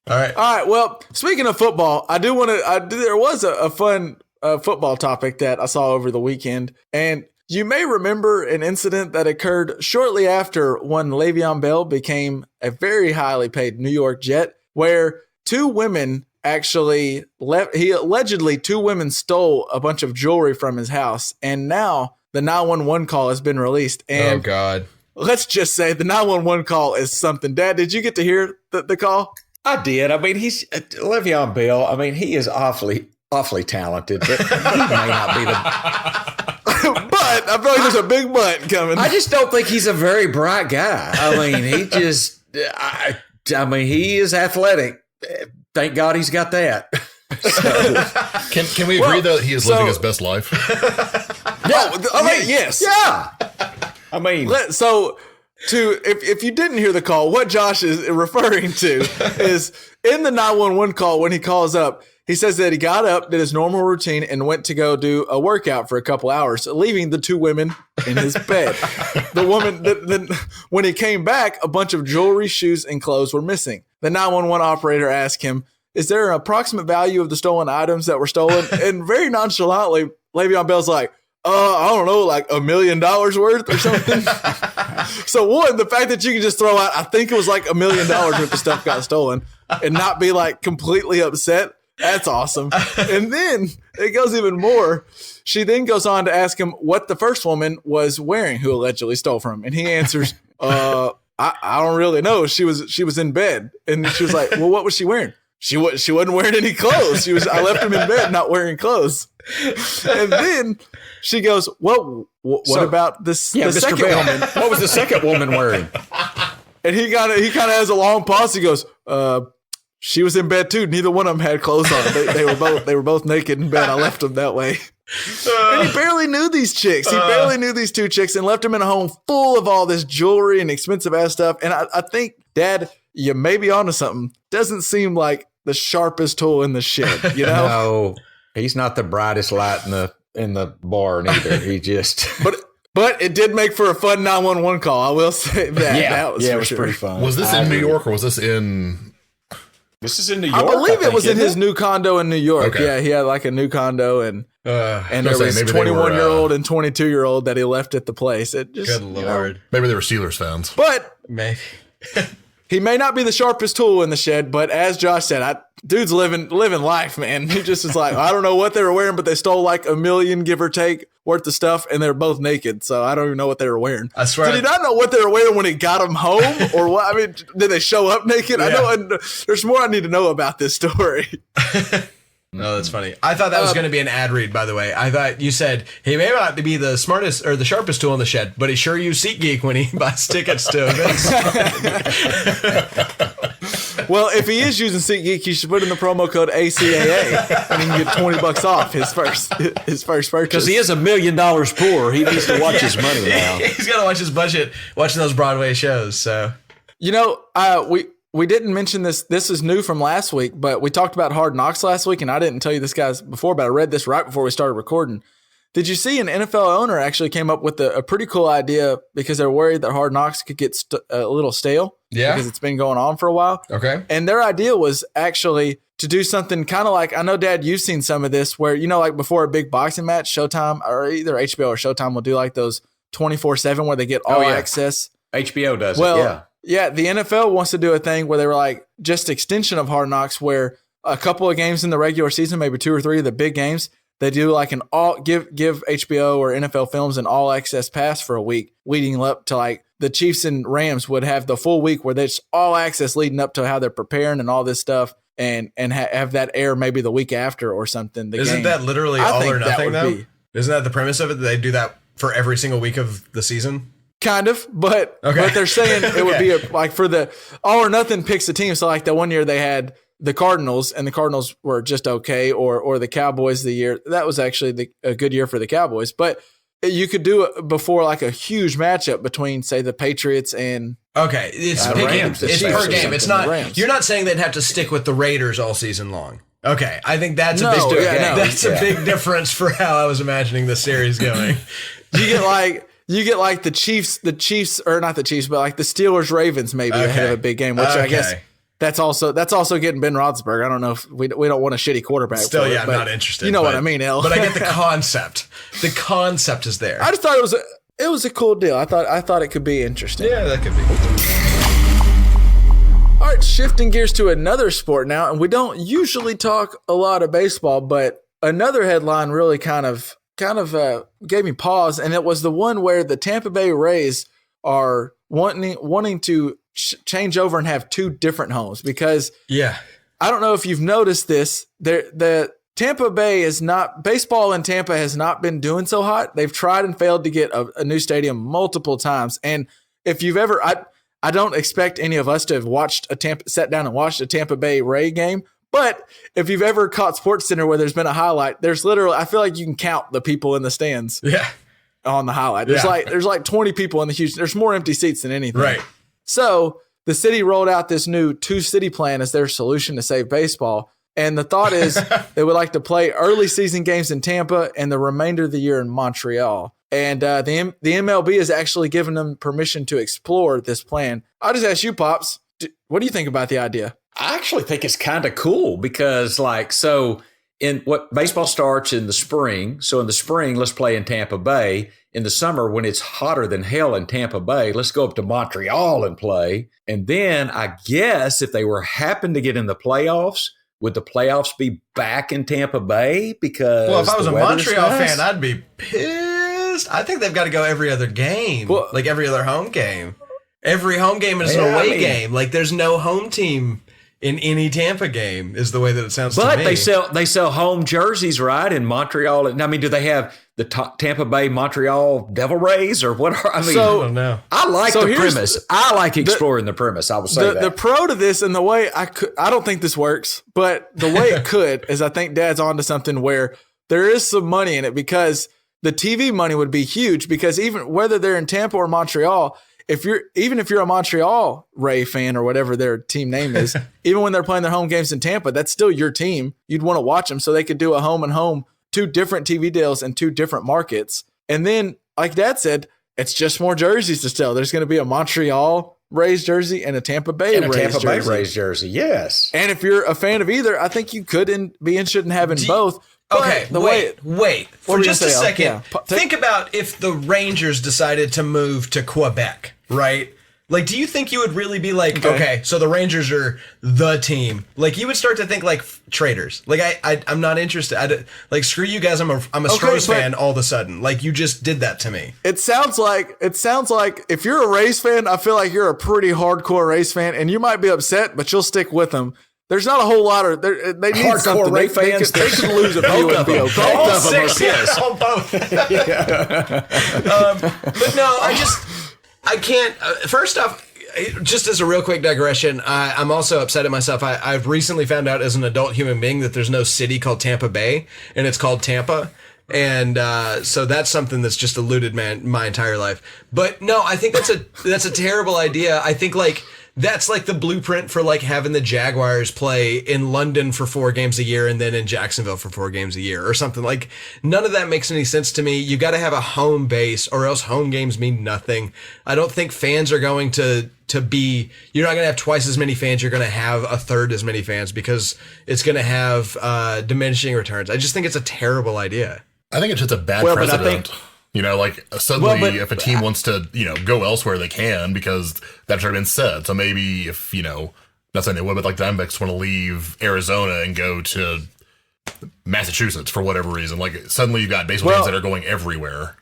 All right. Well, speaking of football, I do want to. There was a fun football topic that I saw over the weekend, and you may remember an incident that occurred shortly after when Le'Veon Bell became a very highly paid New York Jet, where 2 women actually left. Allegedly 2 women stole a bunch of jewelry from his house, and now the 911 call has been released. And oh God. Let's just say the 911 call is something. Dad, did you get to hear the call? I did. I mean, he's Le'Veon Bell. I mean, he is awfully talented, but he may not be the. But I feel like there's a big but coming. I just don't think he's a very bright guy. I mean, he just. I mean, he is athletic. Thank God he's got that. So, can we agree that he is living his best life? Yeah. Yes. Yeah. I mean, if you didn't hear the call, what Josh is referring to is in the 911 call when he calls up, He says that he got up, did his normal routine, and went to go do a workout for a couple hours, leaving the two women in his bed. The woman, when he came back, a bunch of jewelry, shoes, and clothes were missing. The 911 operator asked him, "Is there an approximate value of the stolen items that were stolen?" And very nonchalantly, Le'Veon Bell's like, I don't know, like $1 million worth or something. So one, the fact that you can just throw out, I think it was like $1 million worth of stuff got stolen and not be like completely upset. That's awesome. And then it goes even more. She then goes on to ask him what the first woman was wearing who allegedly stole from him. And he answers, I don't really know. She was in bed. And she was like, well, what was she wearing? She wasn't wearing any clothes. I left him in bed not wearing clothes. And then she goes, well, what about the second woman? What was the second woman wearing? And he kind of has a long pause. He goes, she was in bed too. Neither one of them had clothes on. They were both naked in bed. I left them that way. And he barely knew these chicks. He barely knew these two chicks and left them in a home full of all this jewelry and expensive ass stuff. And I think, Dad, you may be onto something. Doesn't seem like the sharpest tool in the shed, you know? No, he's not the brightest light in the barn either. He just But it did make for a fun 911 call. I will say that. Yeah, that was it was sure. pretty fun. Was this in New York or was this in? This is in New York. I believe it was in his new. new condo in New York. Okay. Yeah, he had like a new condo and there was a maybe they were, 21-year-old and 22-year-old that he left at the place. It just, Good Lord. Maybe they were Steelers fans. But Maybe. he may not be the sharpest tool in the shed, but as Josh said, dude's living life, man. He just is like, I don't know what they were wearing, but they stole like $1 million, give or take, worth of stuff, and they're both naked. So I don't even know what they were wearing. I swear. Did he not know what they were wearing when he got them home, or what? I mean, did they show up naked? Yeah. I know. There's more I need to know about this story. No, that's funny. I thought that was going to be an ad read, by the way. I thought you said he may not be the smartest or the sharpest tool in the shed, but he sure used SeatGeek when he buys tickets to events. Well, if he is using SeatGeek, you should put in the promo code ACAA, and he can get $20 off his first purchase. Because he is $1 million poor. He needs to watch his money now. He's got to watch his budget watching those Broadway shows. So, You know, we didn't mention this. This is new from last week, but we talked about Hard Knocks last week, and I didn't tell you this, guys, before, but I read this right before we started recording. Did you see an NFL owner actually came up with a pretty cool idea because they're worried that Hard Knocks could get a little stale? Yeah. Because it's been going on for a while. okay. And their idea was actually to do something kind of like, I know, Dad, you've seen some of this where, you know, like before a big boxing match, Showtime or either HBO or Showtime will do like those 24/7 where they get all access. HBO does Well, it, yeah. yeah, the NFL wants to do a thing where they were like just extension of Hard Knocks where a couple of games in the regular season, maybe 2 or 3 of the big games, they do like an all give HBO or NFL Films an all access pass for a week leading up to like the Chiefs and Rams would have the full week where there's all access leading up to how they're preparing and all this stuff and have that air maybe the week after or something. Isn't that literally I all think or that nothing, would though? be- Isn't that the premise of it? That they do that for every single week of the season? Kind of, but they're saying it would be like for the all or nothing picks a team. So like the one year they had the Cardinals and the Cardinals were just okay, or the Cowboys the year that was actually a good year for the Cowboys. But you could do it before like a huge matchup between say the Patriots and Okay, it's the per game. Rams, It's the per Chiefs or game. It's something, not. the Rams. You're not saying they'd have to stick with the Raiders all season long. Okay, I think that's No, a big. yeah, no. That's a big difference for how I was imagining the series going. you get like the Chiefs or not the Chiefs, but like the Steelers Ravens maybe ahead of a big game, which I guess that's also getting Ben Roethlisberger. I don't know if we don't want a shitty quarterback. Still, for it, yeah, I'm but not interested. You know what I mean, El. But I get the concept. The concept is there. I just thought it was a cool deal. I thought it could be interesting. Yeah, that could be. All right, shifting gears to another sport now, and we don't usually talk a lot of baseball, but another headline really kind of gave me pause, and it was the one where the Tampa Bay Rays are wanting to change over and have 2 different homes because I don't know if you've noticed this. The Tampa Bay is not baseball in Tampa has not been doing so hot. They've tried and failed to get a new stadium multiple times, and if you've ever I don't expect any of us to have sat down and watched a Tampa Bay Ray game. But if you've ever caught SportsCenter where there's been a highlight, there's literally, I feel like you can count the people in the stands on the highlight. There's like 20 people in the huge, there's more empty seats than anything. Right. So the city rolled out this new 2-city plan as their solution to save baseball. And the thought is they would like to play early season games in Tampa and the remainder of the year in Montreal. And the MLB has actually given them permission to explore this plan. I'll just ask you, Pops, what do you think about the idea? I actually think it's kind of cool because, in what baseball starts in the spring. So in the spring, let's play in Tampa Bay. In the summer, when it's hotter than hell in Tampa Bay, let's go up to Montreal and play. And then I guess if they happen to get in the playoffs, would the playoffs be back in Tampa Bay? Because if I was a Montreal nice? fan, I'd be pissed. I think they've got to go every other game, like every other home game. Every home game is an away game. Like there's no home team in any Tampa game is the way that it sounds to me. But they sell home jerseys, right, in Montreal. I mean, do they have the Tampa Bay Montreal Devil Rays or what? I don't know. I like the premise. I like exploring the premise. I will say that. The pro to this and the way I don't think this works, but the way it could is I think Dad's onto something where there is some money in it because the TV money would be huge because even whether they're in Tampa or Montreal, if you're a Montreal Ray fan or whatever their team name is, even when they're playing their home games in Tampa, that's still your team. You'd want to watch them so they could do a home and home, 2 different TV deals in 2 different markets. And then, like Dad said, it's just more jerseys to sell. There's going to be a Montreal Rays jersey and a Tampa Bay Rays jersey. Yes. And if you're a fan of either, I think you could be interested in having both. Okay, wait. For just a second. Yeah. Think about if the Rangers decided to move to Quebec, right? Like, do you think you would really be like, okay, so the Rangers are the team? Like, you would start to think like traitors. Like, I'm not interested. Like, screw you guys. I'm a Stros fan all of a sudden. Like, you just did that to me. It sounds like if you're a Rays fan, I feel like you're a pretty hardcore Rays fan, and you might be upset, but you'll stick with them. There's not a whole lot of they need hardcore something. Ray fans. They can lose a few and be okay. All 6, both. But no, I can't. First off, just as a real quick digression, I'm also upset at myself. I've recently found out as an adult human being that there's no city called Tampa Bay, and it's called Tampa. And so that's something that's just eluded my entire life. But no, I think that's a terrible idea. I think that's like the blueprint for like having the Jaguars play in London for 4 games a year and then in Jacksonville for 4 games a year or something. Like, none of that makes any sense to me. You got to have a home base or else home games mean nothing. I don't think fans are going to be, you're not going to have twice as many fans. You're going to have a third as many fans because it's going to have diminishing returns. I just think it's a terrible idea. I think it's just a bad precedent. Suddenly if a team wants to, go elsewhere, they can because that's already been said. So maybe if, not saying they would, but like the Diamondbacks want to leave Arizona and go to Massachusetts for whatever reason. Like suddenly you've got baseball teams that are going everywhere.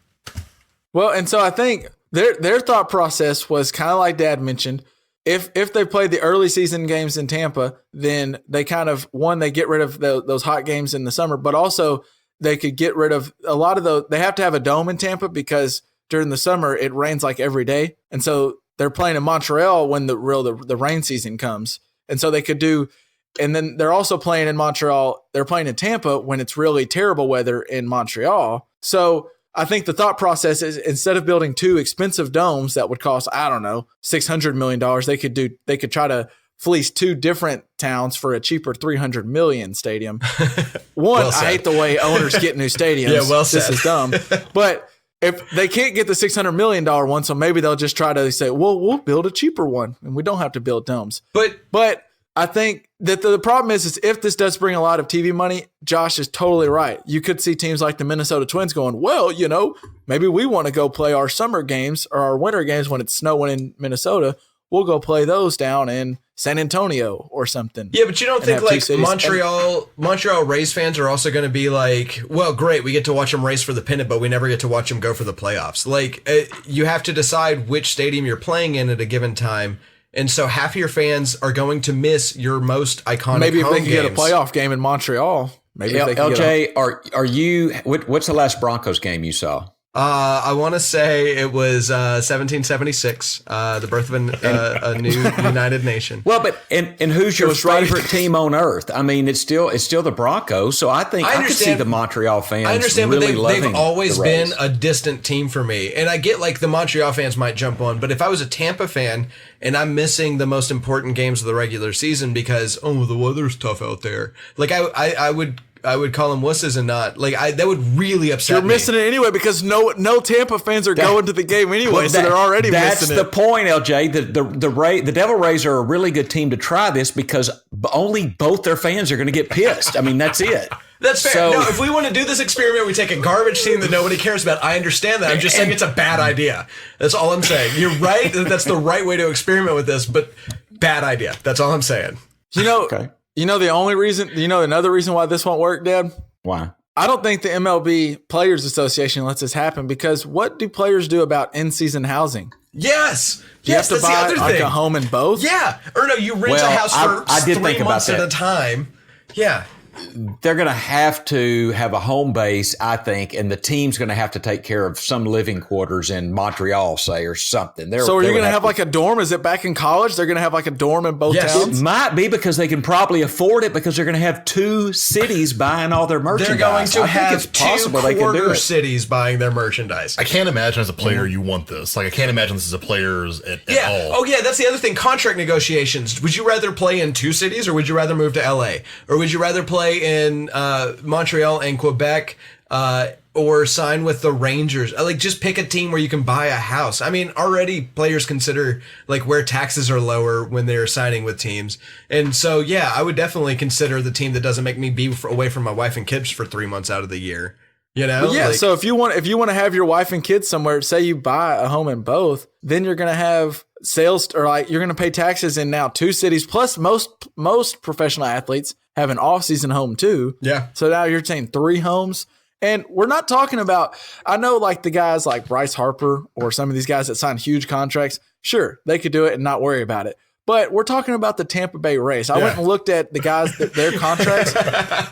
Well, and so I think their thought process was kind of like Dad mentioned. If they played the early season games in Tampa, then they kind of, they get rid of those hot games in the summer, but also they could get rid of a lot of those. They have to have a dome in Tampa because during the summer it rains like every day. And so they're playing in Montreal when the rain season comes. And so they could do, and then they're also playing in Montreal. They're playing in Tampa when it's really terrible weather in Montreal. So I think the thought process is instead of building 2 expensive domes that would cost, I don't know, $600 million, they could try to fleece 2 different towns for a cheaper $300 million stadium. One, I hate the way owners get new stadiums. Yeah, well said. This is dumb. But if they can't get the $600 million one, so maybe they'll just try to say, well, we'll build a cheaper one and we don't have to build domes. But I think that the problem is if this does bring a lot of TV money, Josh is totally right. You could see teams like the Minnesota Twins going, well, maybe we want to go play our summer games or our winter games when it's snowing in Minnesota. We'll go play those down in San Antonio or something. Yeah, but you don't think like Montreal Rays fans are also going to be like, well, great, we get to watch them race for the pennant, but we never get to watch them go for the playoffs. Like, you have to decide which stadium you're playing in at a given time. And so half of your fans are going to miss your most iconic Maybe if home they can games. get a playoff game in Montreal. Maybe if they can LJ, are you, what's the last Broncos game you saw? I want to say it was 1776, the birth of a new united nation. Well, but and who's your favorite team on earth? I mean, it's still the Broncos. So I think I could see the Montreal fans. I understand, really but they've always been a distant team for me, and I get like the Montreal fans might jump on, but if I was a Tampa fan and I'm missing the most important games of the regular season because the weather's tough out there, like I would call them wusses and not like that would really upset me. You're missing it anyway because no Tampa fans are going to the game anyway, so they're already missing it. That's the point, LJ. The Devil Rays are a really good team to try this because only both their fans are going to get pissed. I mean, that's it. That's fair. So, no, if we want to do this experiment, we take a garbage team that nobody cares about. I understand that. I'm just saying it's a bad idea. That's all I'm saying. You're right. That's the right way to experiment with this, but bad idea. That's all I'm saying. Okay. The only reason, another reason why this won't work, Dad? Why? I don't think the MLB Players Association lets this happen because what do players do about in-season housing? Yes. You have to buy like a home in both? Yeah. Or no, you rent a house for I did 3 think months about at a time. Yeah. They're going to have to have a home base, I think, and the team's going to have to take care of some living quarters in Montreal, say, or something. So are you going to have like a dorm? Is it back in college? They're going to have like a dorm in both towns? It might be because they can probably afford it because they're going to have 2 cities buying all their merchandise. They're going to have 2 quarter cities buying their merchandise. I can't imagine as a player you want this. Like, I can't imagine this as a players at all. Oh, yeah, that's the other thing. Contract negotiations. Would you rather play in 2 cities or would you rather move to LA? Or would you rather play in Montreal and Quebec, or sign with the Rangers? Like, just pick a team where you can buy a house. I mean, already players consider like where taxes are lower when they're signing with teams. And so, yeah, I would definitely consider the team that doesn't make me be away from my wife and kids for 3 months out of the year. Well, yeah. So if you want to have your wife and kids somewhere, say you buy a home in both, then you're going to have sales, or like you're going to pay taxes in now 2 cities. Plus, most professional athletes have an off-season home too. Yeah. So now you're saying 3 homes, and we're not talking about. I know like the guys like Bryce Harper or some of these guys that sign huge contracts. Sure, they could do it and not worry about it. But we're talking about the Tampa Bay Rays. I went and looked at the guys their contracts.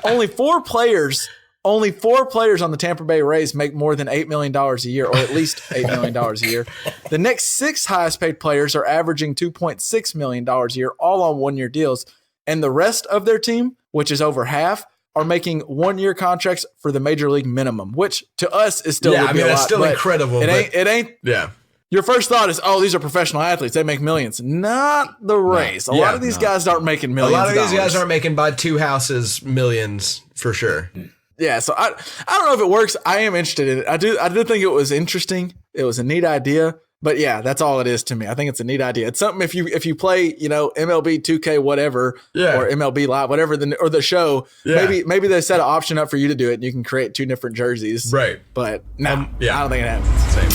Only 4 players on the Tampa Bay Rays make more than $8 million a year, or at least $8 million a year. The next 6 highest paid players are averaging $2.6 million a year, all on 1-year deals. And the rest of their team, which is over half, are making 1-year contracts for the major league minimum, which to us is still that's still incredible. It ain't. Yeah. Your first thought is, these are professional athletes. They make millions. Not the Rays. A lot of these guys aren't making millions. A lot of these guys aren't making buy 2 houses millions for sure. Yeah, so I don't know if it works. I am interested in it. I did think it was interesting. It was a neat idea. But yeah, that's all it is to me. I think it's a neat idea. It's something if you play, MLB 2K whatever, or MLB Live, whatever the show, maybe they set an option up for you to do it and you can create 2 different jerseys. Right. But no, I don't think it happens. Same.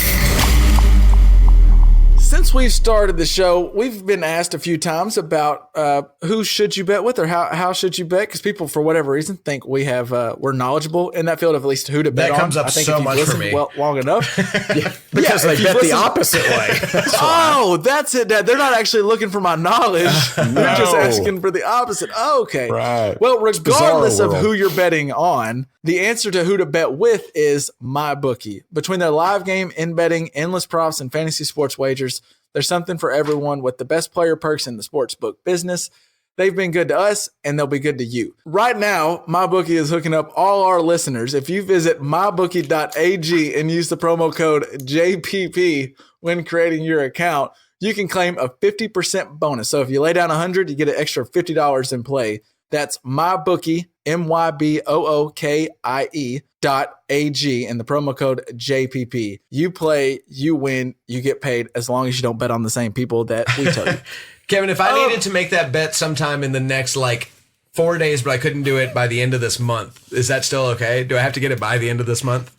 Since we've started the show, we've been asked a few times about who should you bet with, or how should you bet? Because people, for whatever reason, think we're knowledgeable in that field of at least who to bet on. That comes up so much for me. Long enough. Because they bet the opposite way. That's it, Dad. They're not actually looking for my knowledge. They're just asking for the opposite. Okay. Right. Well, regardless of who you're betting on, the answer to who to bet with is MyBookie. Between their live game, in-betting, endless props, and fantasy sports wagers, there's something for everyone with the best player perks in the sportsbook business. They've been good to us, and they'll be good to you. Right now, MyBookie is hooking up all our listeners. If you visit MyBookie.ag and use the promo code JPP when creating your account, you can claim a 50% bonus. So if you lay down $100, you get an extra $50 in play. That's MyBookie, MyBookie.ag, and the promo code JPP. You play, you win, you get paid, as long as you don't bet on the same people that we tell you. Kevin, if I needed to make that bet sometime in the next 4 days, but I couldn't do it by the end of this month, is that still okay? Do I have to get it by the end of this month?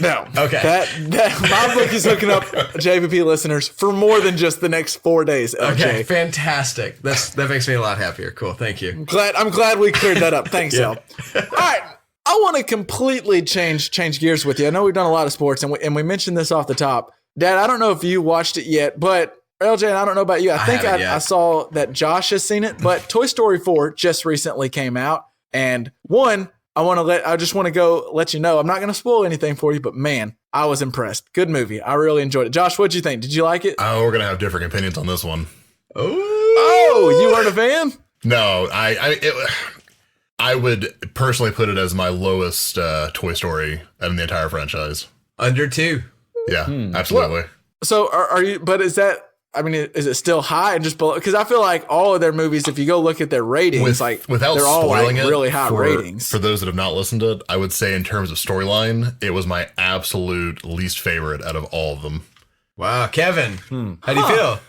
No. Okay. MyBookie's hooking up JPP listeners for more than just the next 4 days. Okay, fantastic. That makes me a lot happier. Cool. Thank you. I'm glad we cleared that up. Thanks, Al. All right. I want to completely change gears with you. I know we've done a lot of sports, and we mentioned this off the top. Dad, I don't know if you watched it yet, but LJ, and I don't know about you. I think I saw that Josh has seen it, but Toy Story 4 just recently came out. And 1, I just want to go let you know, I'm not going to spoil anything for you, but man, I was impressed. Good movie. I really enjoyed it. Josh, what'd you think? Did you like it? Oh, we're gonna have different opinions on this one. Oh, you weren't a fan? No, I would personally put it as my lowest Toy Story in the entire franchise. Under 2. Yeah, absolutely. Well, so are you? But is that? I mean, is it still high and just below? Because I feel like all of their movies, if you go look at their ratings, without they're all spoiling it, really high ratings. For those that have not listened to it, I would say in terms of storyline, it was my absolute least favorite out of all of them. Wow, Kevin, how do you feel?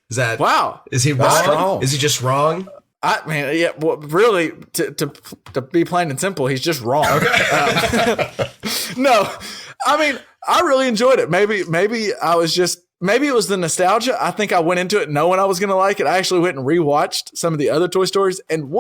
Is that wow? Is he wrong? Strong. Is he just wrong? Well, really, to be plain and simple, he's just wrong. Okay. No, I mean, I really enjoyed it. Maybe it was the nostalgia. I think I went into it knowing I was going to like it. I actually went and rewatched some of the other Toy Stories. And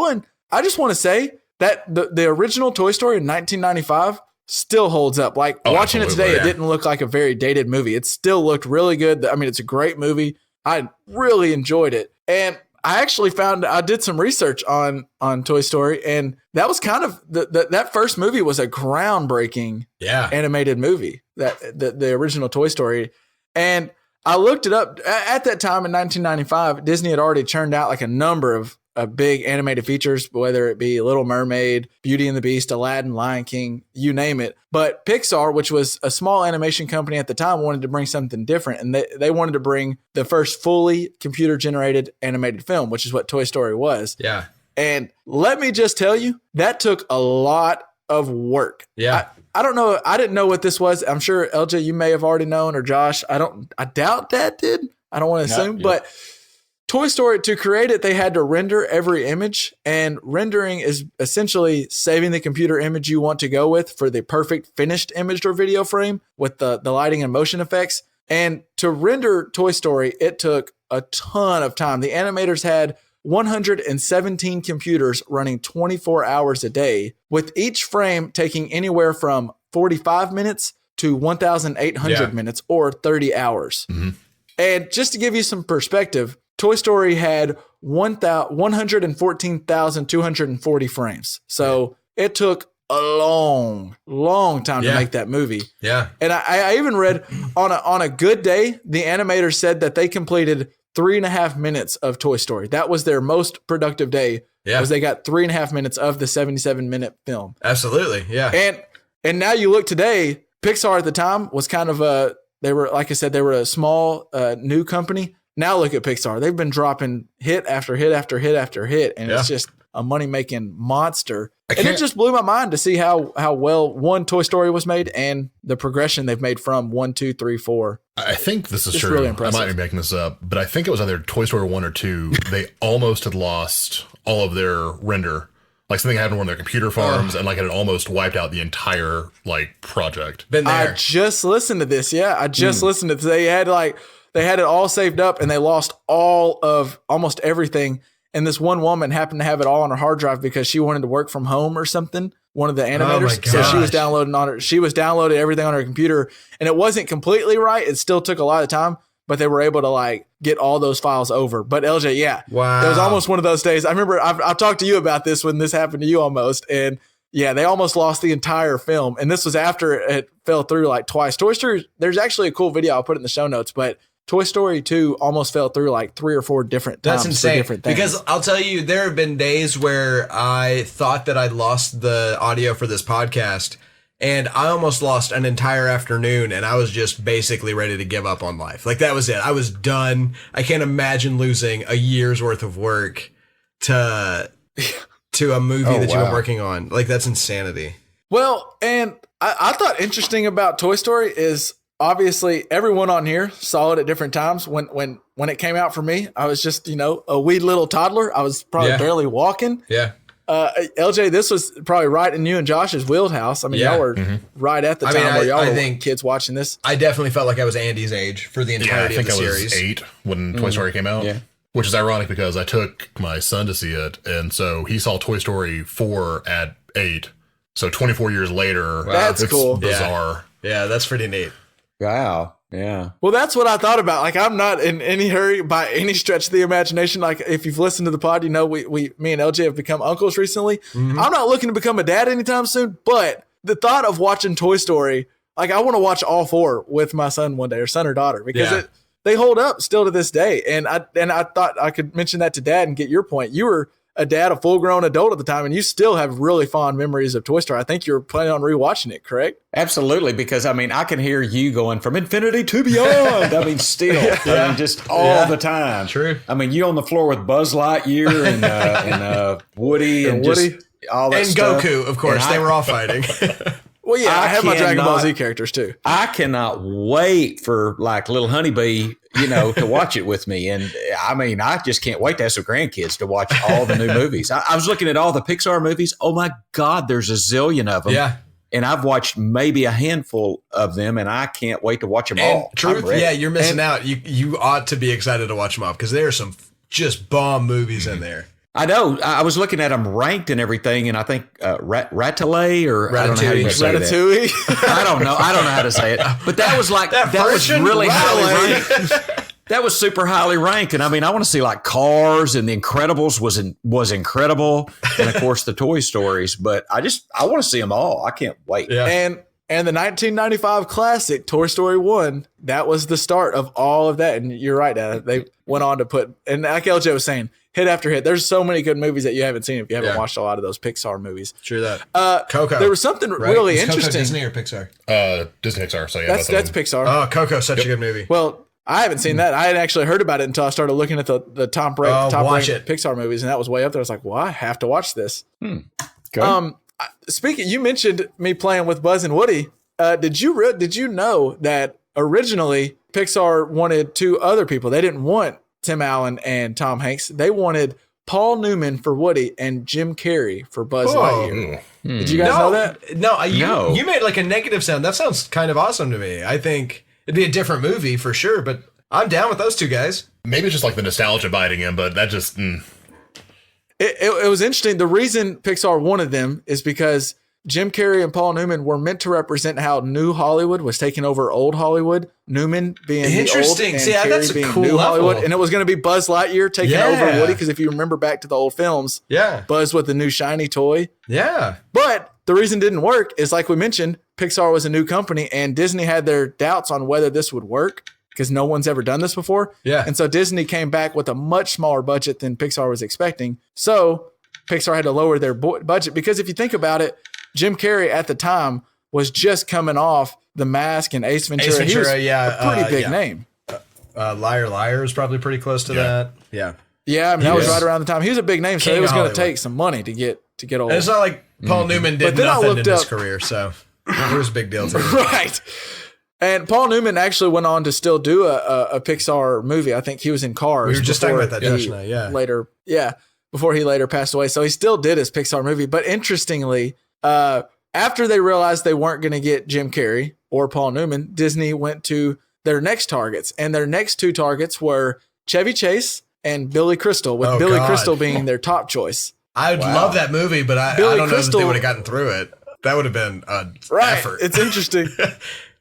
I just want to say that the original Toy Story in 1995 still holds up. Like watching it today, it didn't look like a very dated movie. It still looked really good. I mean, it's a great movie. I really enjoyed it. And I actually I did some research on Toy Story, and that was kind of that first movie was a groundbreaking animated movie, the original Toy Story. And I looked it up at that time in 1995. Disney had already churned out like a number of big animated features, whether it be Little Mermaid, Beauty and the Beast, Aladdin, Lion King, you name it. But Pixar, which was a small animation company at the time, wanted to bring something different. And they wanted to bring the first fully computer generated animated film, which is what Toy Story was. Yeah. And let me just tell you, that took a lot of work. Yeah. I don't know. I didn't know what this was. I'm sure LJ, you may have already known, or Josh. I doubt Dad did. I don't want to assume, but Toy Story, to create it, they had to render every image, and rendering is essentially saving the computer image you want to go with for the perfect finished image or video frame with the lighting and motion effects. And to render Toy Story, it took a ton of time. The animators had 117 computers running 24 hours a day, with each frame taking anywhere from 45 minutes to 1,800 minutes or 30 hours. Mm-hmm. And just to give you some perspective, Toy Story had 114,240 frames. So it took a long time to make that movie. Yeah. And I even read on a good day, the animators said that they completed 3.5 minutes of Toy Story. That was their most productive day. Yeah. Was they got 3.5 minutes of the 77-minute film. Absolutely. Yeah. And now you look today, Pixar at the time was kind of they were a small new company. Now look at Pixar. They've been dropping hit after hit after hit after hit, and it's just a money-making monster. And it just blew my mind to see how well one Toy Story was made and the progression they've made from 1, 2, 3, 4. I think this is It's true. really I impressive. might be making this up, but I think it was either Toy Story 1 or 2. They almost had lost all of their render. Like something happened on their computer farms, and like it had almost wiped out the entire like project. Been there. I just listened to this. Yeah, I just listened to this. They had it all saved up, and they lost almost everything. And this one woman happened to have it all on her hard drive because she wanted to work from home or something. One of the animators, so she was downloading everything on her computer, and it wasn't completely right. It still took a lot of time, but they were able to like get all those files over. But LJ, wow, it was almost one of those days. I remember I've talked to you about this when this happened to you almost, and yeah, they almost lost the entire film. And this was after it fell through like twice. Toy Story, there's actually a cool video I'll put in the show notes, but Toy Story 2 almost fell through like 3 or 4 different times. That's insane. For different things. Because I'll tell you, there have been days where I thought that I'd lost the audio for this podcast, and I almost lost an entire afternoon, and I was just basically ready to give up on life. Like that was it. I was done. I can't imagine losing a year's worth of work to a movie that you've been working on. Like that's insanity. Well, and I thought interesting about Toy Story is obviously everyone on here saw it at different times. When it came out for me, I was just, a wee little toddler. I was probably barely walking. Yeah. LJ, this was probably right in you and Josh's wheelhouse. I mean, y'all were right at the time where y'all were kids watching this. I definitely felt like I was Andy's age for the entirety of the series. I was 8 when Toy Story came out. Yeah. Which is ironic because I took my son to see it, and so he saw Toy Story 4 at 8. So 24 years later, That's cool. Bizarre. Yeah, that's pretty neat. Wow. Yeah. Well, that's what I thought about. Like, I'm not in any hurry by any stretch of the imagination. Like, if you've listened to the pod, you know, me and LJ have become uncles recently. Mm-hmm. I'm not looking to become a dad anytime soon, but the thought of watching Toy Story, like, I want to watch all 4 with my son one day, or son or daughter, because they hold up still to this day. And I thought I could mention that to Dad and get your point. You were a dad, a full-grown adult at the time, and you still have really fond memories of Toy Story. I think you're planning on rewatching it, correct? Absolutely, because I mean, I can hear you going from infinity to beyond. I mean, still, I mean, just all the time. True. I mean, you on the floor with Buzz Lightyear and Woody and Woody. Just all that and stuff. Goku, of course, they were all fighting. Well, yeah, I have my Dragon Ball Z characters too. I cannot wait for like Little Honeybee, to watch it with me. And I mean, I just can't wait to have some grandkids to watch all the new movies. I was looking at all the Pixar movies. Oh my God, there's a zillion of them. Yeah. And I've watched maybe a handful of them, and I can't wait to watch them all. Truth, you're missing out. You ought to be excited to watch them all because there are some just bomb movies in there. I know. I was looking at them ranked and everything, and I think Ratatouille or I don't know how you say Ratatouille. that. I don't know how to say it. But that was like that was really highly ranked. That was super highly ranked, and I mean, I want to see like Cars and The Incredibles was incredible, and of course the Toy Stories. But I want to see them all. I can't wait. Yeah. And the 1995 classic Toy Story 1, that was the start of all of that. And you're right, Dad. They went on to put, and like LJ was saying, hit after hit. There's so many good movies that you haven't seen if you haven't watched a lot of those Pixar movies. True that. Coco. There was something really Is interesting. Coco Disney or Pixar? Disney Pixar. So that's Pixar. Oh, Coco, such a good movie. Well, I haven't seen that. I hadn't actually heard about it until I started looking at the top ranked Pixar movies, and that was way up there. I was like, well, I have to watch this. Okay. Speaking, you mentioned me playing with Buzz and Woody. Did you know that originally Pixar wanted 2 other people? They didn't want Tim Allen and Tom Hanks. They wanted Paul Newman for Woody and Jim Carrey for Buzz Lightyear. Did you guys know that? No, you made like a negative sound. That sounds kind of awesome to me. I think it'd be a different movie for sure, but I'm down with those 2 guys. Maybe it's just like the nostalgia biting him, but that just... It was interesting. The reason Pixar wanted them is because Jim Carrey and Paul Newman were meant to represent how new Hollywood was taking over old Hollywood. Newman being interesting. The old and See, that's Carrey a being cool new level. Hollywood, and it was going to be Buzz Lightyear taking over Woody. Because if you remember back to the old films, Buzz with the new shiny toy. Yeah, but the reason it didn't work is, like we mentioned, Pixar was a new company, and Disney had their doubts on whether this would work because no one's ever done this before. Yeah, and so Disney came back with a much smaller budget than Pixar was expecting. So Pixar had to lower their budget because if you think about it, Jim Carrey at the time was just coming off The Mask and Ace Ventura. He was a pretty big name. Liar Liar is probably pretty close to that. Yeah. Yeah, I mean, that was right around the time. He was a big name, so it was going to take some money to get old. And it's not like Paul Newman did nothing in his career, so it was a big deal too. Right. And Paul Newman actually went on to still do a Pixar movie. I think he was in Cars. We were just talking about that, Josh and I, before he later passed away. So he still did his Pixar movie. But interestingly, after they realized they weren't going to get Jim Carrey or Paul Newman, Disney went to their next targets. And their next 2 targets were Chevy Chase and Billy Crystal, with Billy Crystal being their top choice. I would love that movie, but I don't know that they would have gotten through it. That would have been an effort. It's interesting.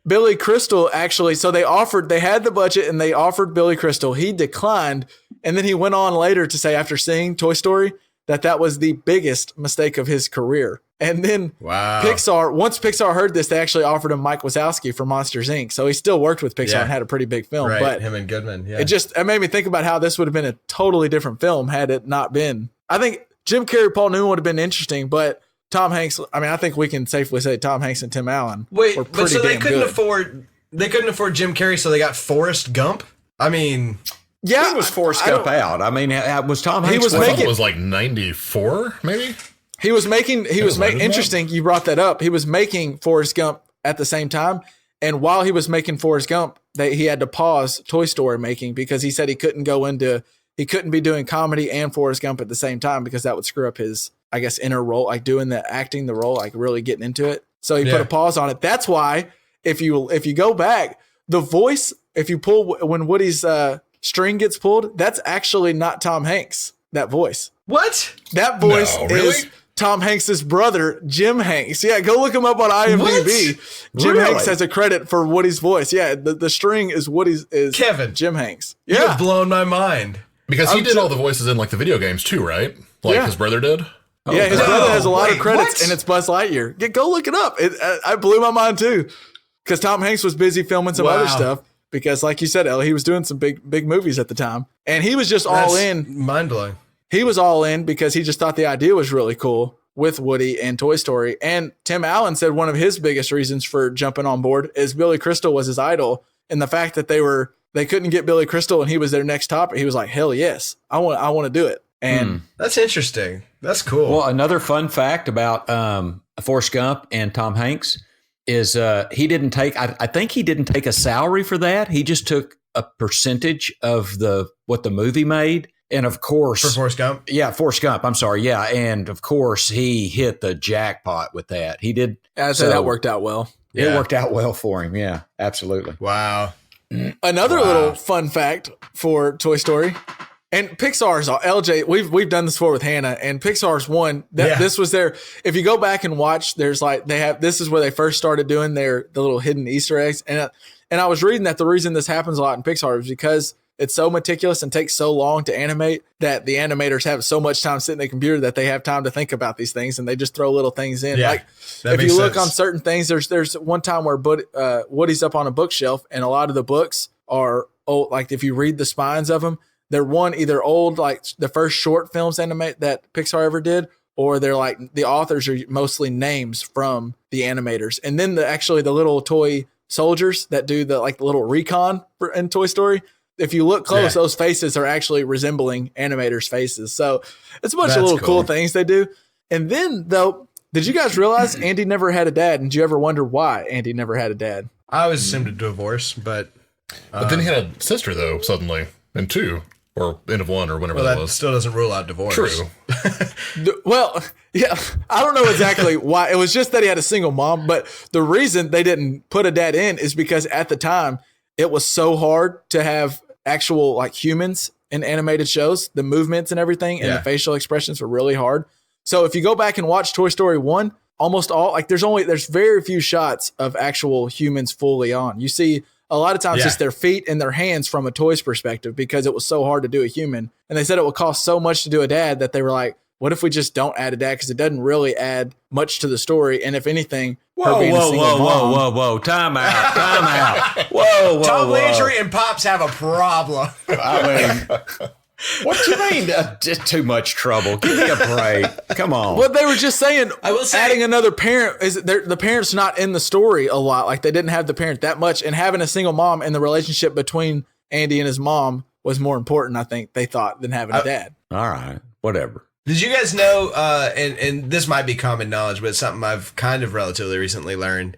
Billy Crystal actually, so they had the budget and they offered Billy Crystal. He declined. And then he went on later to say, after seeing Toy Story, that was the biggest mistake of his career. And then once Pixar heard this, they actually offered him Mike Wazowski for Monsters, Inc. So he still worked with Pixar and had a pretty big film. Right, but him and Goodman. Yeah. It made me think about how this would have been a totally different film had it not been. I think Jim Carrey, Paul Newman would have been interesting, but Tom Hanks, I think we can safely say Tom Hanks and Tim Allen were pretty but so they couldn't good. afford Jim Carrey, so they got Forrest Gump? I mean... Yeah, when was Forrest Gump out? I mean, was Tom Hanks... It was like 94, maybe? He was making interesting. You brought that up. He was making Forrest Gump at the same time. And while he was making Forrest Gump, he had to pause Toy Story making because he said he couldn't be doing comedy and Forrest Gump at the same time because that would screw up his, I guess, inner role, like doing the role, like really getting into it. So he put a pause on it. That's why if you go back, the voice, if you pull when Woody's string gets pulled, that's actually not Tom Hanks, that voice. What? That voice is Tom Hanks's brother, Jim Hanks. Yeah, go look him up on IMDb. Jim Really? Hanks has a credit for Woody's voice. Yeah, the string is Kevin. Jim Hanks. You Yeah. have blown my mind. Because he did all the voices in like the video games too, right? Like Yeah. his brother did. Yeah, his no. brother has a lot of Wait, credits, what? and it's Buzz Lightyear. Go look it up. I blew my mind too, because Tom Hanks was busy filming some other Wow. stuff. Because, like you said, Ellie, he was doing some big movies at the time, and he was just all That's in. mind blowing. He was all in because he just thought the idea was really cool with Woody and Toy Story. And Tim Allen said one of his biggest reasons for jumping on board is Billy Crystal was his idol, and the fact that they couldn't get Billy Crystal and he was their next topic. He was like, hell yes, I want to do it. And That's interesting. That's cool. Well, another fun fact about Forrest Gump and Tom Hanks is he didn't take. I think he didn't take a salary for that. He just took a percentage of what the movie made, and of course, for Forrest Gump. yeah, Forrest Gump. I'm sorry, yeah, and of course he hit the jackpot with that. He did. I'd say that worked out well. It worked out well for him. Yeah, absolutely. Wow. Another little fun fact for Toy Story. And Pixar's LJ, we've done this before with Hannah, and Pixar's one that Yeah. this was their. If you go back and watch, there's like this is where they first started doing the little hidden Easter eggs, and I was reading that the reason this happens a lot in Pixar is because it's so meticulous and takes so long to animate that the animators have so much time sitting at the computer that they have time to think about these things, and they just throw little things in. Yeah, Like that if you makes look sense. on certain things, there's one time where Woody's up on a bookshelf, and a lot of the books are old. Like if you read the spines of them, they're either old, like the first short films animate that Pixar ever did, or they're like the authors are mostly names from the animators. And then the little toy soldiers that do the little recon in Toy Story. If you look close, those faces are actually resembling animators' faces. So it's a bunch of That's little cool cool. things they do. And then though, did you guys realize Andy never had a dad? And did you ever wonder why Andy never had a dad? I always assumed a divorce, but But then he had a sister though, suddenly, and two, or end of one, or whenever that that was. still doesn't rule out divorce. True. Well, yeah, I don't know exactly why. It was just that he had a single mom, but the reason they didn't put a dad in is because at the time it was so hard to have actual like humans in animated shows, the movements and everything, and the facial expressions were really hard. So if you go back and watch Toy Story 1, almost all there's very few shots of actual humans fully on. You see a lot of times just their feet and their hands from a toy's perspective because it was so hard to do a human. And they said it would cost so much to do a dad that they were like, what if we just don't add a dad? Because it doesn't really add much to the story. And if anything, her being a single mom. whoa. Time out. Whoa. Tom Landry and Pops have a problem. I mean, what do you mean? Just too much trouble. Give me a break. Come on. Well, they were just saying, I will say- adding another parent the parent's not in the story a lot. Like they didn't have the parent that much, and having a single mom and the relationship between Andy and his mom was more important, I think they thought, than having a dad. All right. Whatever. Did you guys know, and this might be common knowledge, but it's something I've kind of relatively recently learned.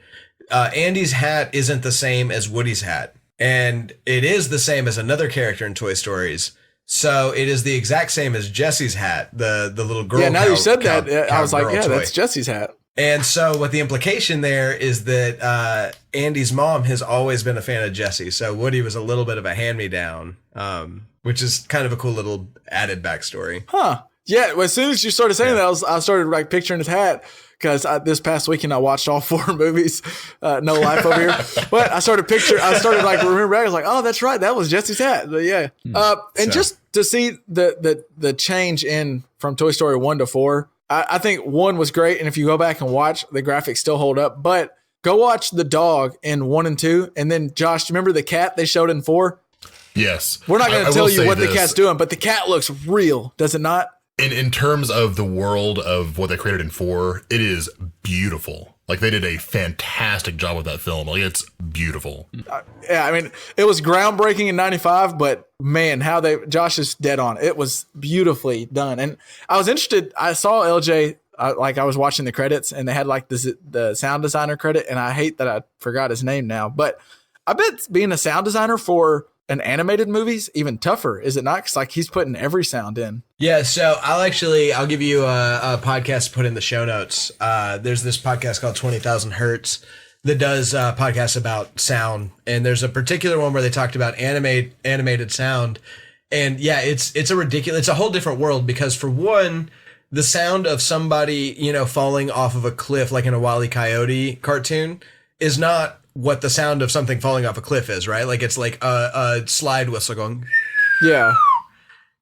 Andy's hat isn't the same as Woody's hat. And it is the same as another character in Toy Stories. So it is the exact same as Jessie's hat, the little girl. Yeah, now you said that, I was like, cowgirl yeah, toy. that's Jesse's hat. And so what the implication there is that Andy's mom has always been a fan of Jessie. So Woody was a little bit of a hand-me-down, which is kind of a cool little added backstory. Huh. Yeah, well, as soon as you started saying that, I started like picturing his hat because this past weekend I watched all 4 movies, No Life over here. But I started like remember. I was like, oh, that's right, that was Jesse's hat. But yeah, and just to see the change in from Toy Story 1 to 4, I think 1 was great, and if you go back and watch, the graphics still hold up. But go watch the dog in 1 and 2, and then Josh, do you remember the cat they showed in 4? Yes. We're not going I to tell will you say what the this. cat's doing, but the cat looks real, does it not? In terms of the world of what they created in 4, it is beautiful. Like they did a fantastic job with that film. Like it's beautiful. Yeah, I mean, it was groundbreaking in '95, but man, Josh is dead on. It was beautifully done. And I was interested. I saw LJ, I was watching the credits and they had like the sound designer credit. And I hate that I forgot his name now, but I bet being a sound designer for an animated movie's even tougher, is it not? Because like he's putting every sound in. Yeah, so I'll give you a podcast to put in the show notes. There's this podcast called 20,000 Hertz that does podcasts about sound, and there's a particular one where they talked about animated sound, and yeah, it's a whole different world because for one, the sound of somebody, falling off of a cliff like in a Wile E. Coyote cartoon is not what the sound of something falling off a cliff is, right? Like it's like a slide whistle going. Yeah.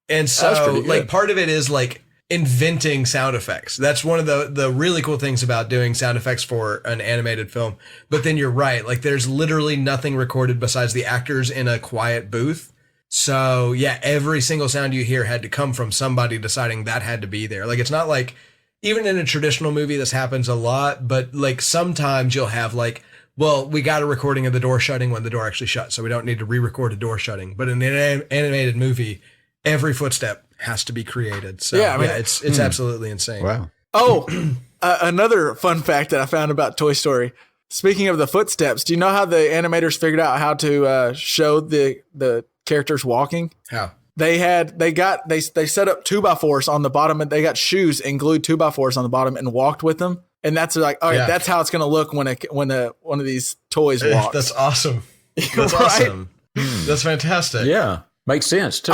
And so like part of it is like inventing sound effects. That's one of the really cool things about doing sound effects for an animated film. But then you're right. Like there's literally nothing recorded besides the actors in a quiet booth. So yeah, every single sound you hear had to come from somebody deciding that had to be there. Like it's not like even in a traditional movie, this happens a lot, but like sometimes you'll have like, well, we got a recording of the door shutting when the door actually shut, so we don't need to re-record a door shutting. But in an animated movie, every footstep has to be created. So yeah, it's absolutely insane. Wow. Oh, another fun fact that I found about Toy Story. Speaking of the footsteps, do you know how the animators figured out how to show the characters walking? How? They set up 2x4s on the bottom, and they got shoes and glued 2x4s on the bottom and walked with them. And that's like, all right, that's how it's going to look when one of these toys walks. That's awesome. That's awesome. That's fantastic. Yeah. Makes sense too.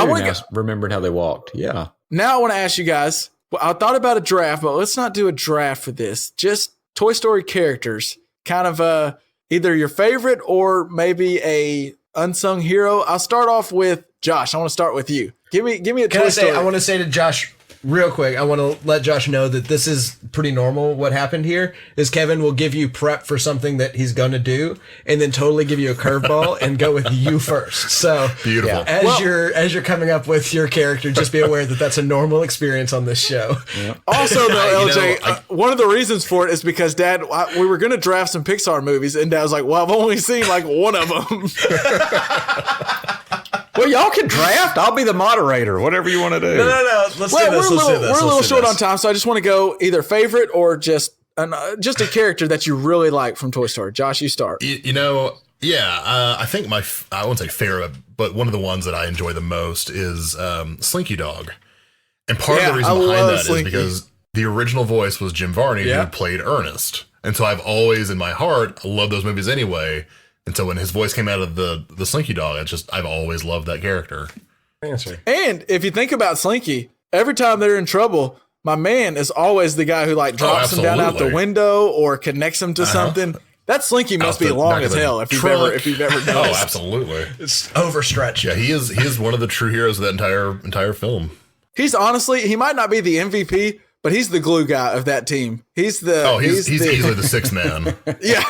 Remembering how they walked. Yeah. Now I want to ask you guys, I thought about a draft, but let's not do a draft for this. Just Toy Story characters, kind of either your favorite or maybe a unsung hero. I'll start off with Josh. I want to start with you. Give me a Toy Story. I want to say to Josh real quick, I want to let Josh know that this is pretty normal. What happened here is Kevin will give you prep for something that he's going to do and then totally give you a curveball and go with you first. So beautiful. As you're coming up with your character, just be aware that that's a normal experience on this show. Yeah. Also, though, LJ, one of the reasons for it is because Dad, we were going to draft some Pixar movies, and Dad was like, well, I've only seen like one of them. Well, y'all can draft. I'll be the moderator, whatever you want to do. No. Let's do this. We're a little short on time, so I just want to go either favorite or just a character that you really like from Toy Story. Josh, you start. I think I won't say favorite, but one of the ones that I enjoy the most is Slinky Dog. And part of the reason behind that is because the original voice was Jim Varney, who played Ernest. And so I've always, in my heart, I love those movies anyway. And so when his voice came out of the Slinky Dog, I've always loved that character. And if you think about Slinky, every time they're in trouble, my man is always the guy who like drops them down out the window or connects them to something. That Slinky must be long as hell if you've ever noticed. Oh, absolutely. It's overstretched. Yeah, he is one of the true heroes of that entire film. He's honestly, he might not be the MVP, but he's the glue guy of that team. He's easily the sixth man. Yeah.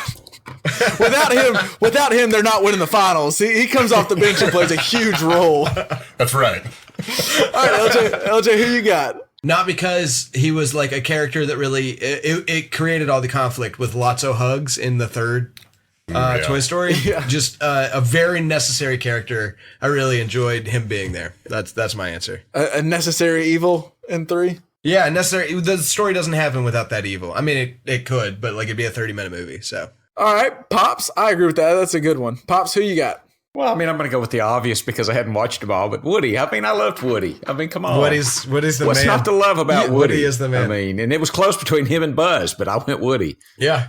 Without him, they're not winning the finals. He comes off the bench and plays a huge role. That's right. All right, LJ, who you got? Not because he was like a character that really it created all the conflict with Lotso hugs in the third Toy Story. Yeah. Just a very necessary character. I really enjoyed him being there. That's my answer. A necessary evil in 3. Yeah, necessary. The story doesn't happen without that evil. I mean, it could, but like it'd be a 30-minute movie. So. All right, Pops. I agree with that. That's a good one. Pops, who you got? Well, I mean, I'm going to go with the obvious because I hadn't watched them all, but Woody. I mean, I loved Woody. I mean, come on. Woody's the What's man. What's not to love about Woody? Woody is the man. I mean, and it was close between him and Buzz, but I went Woody. Yeah.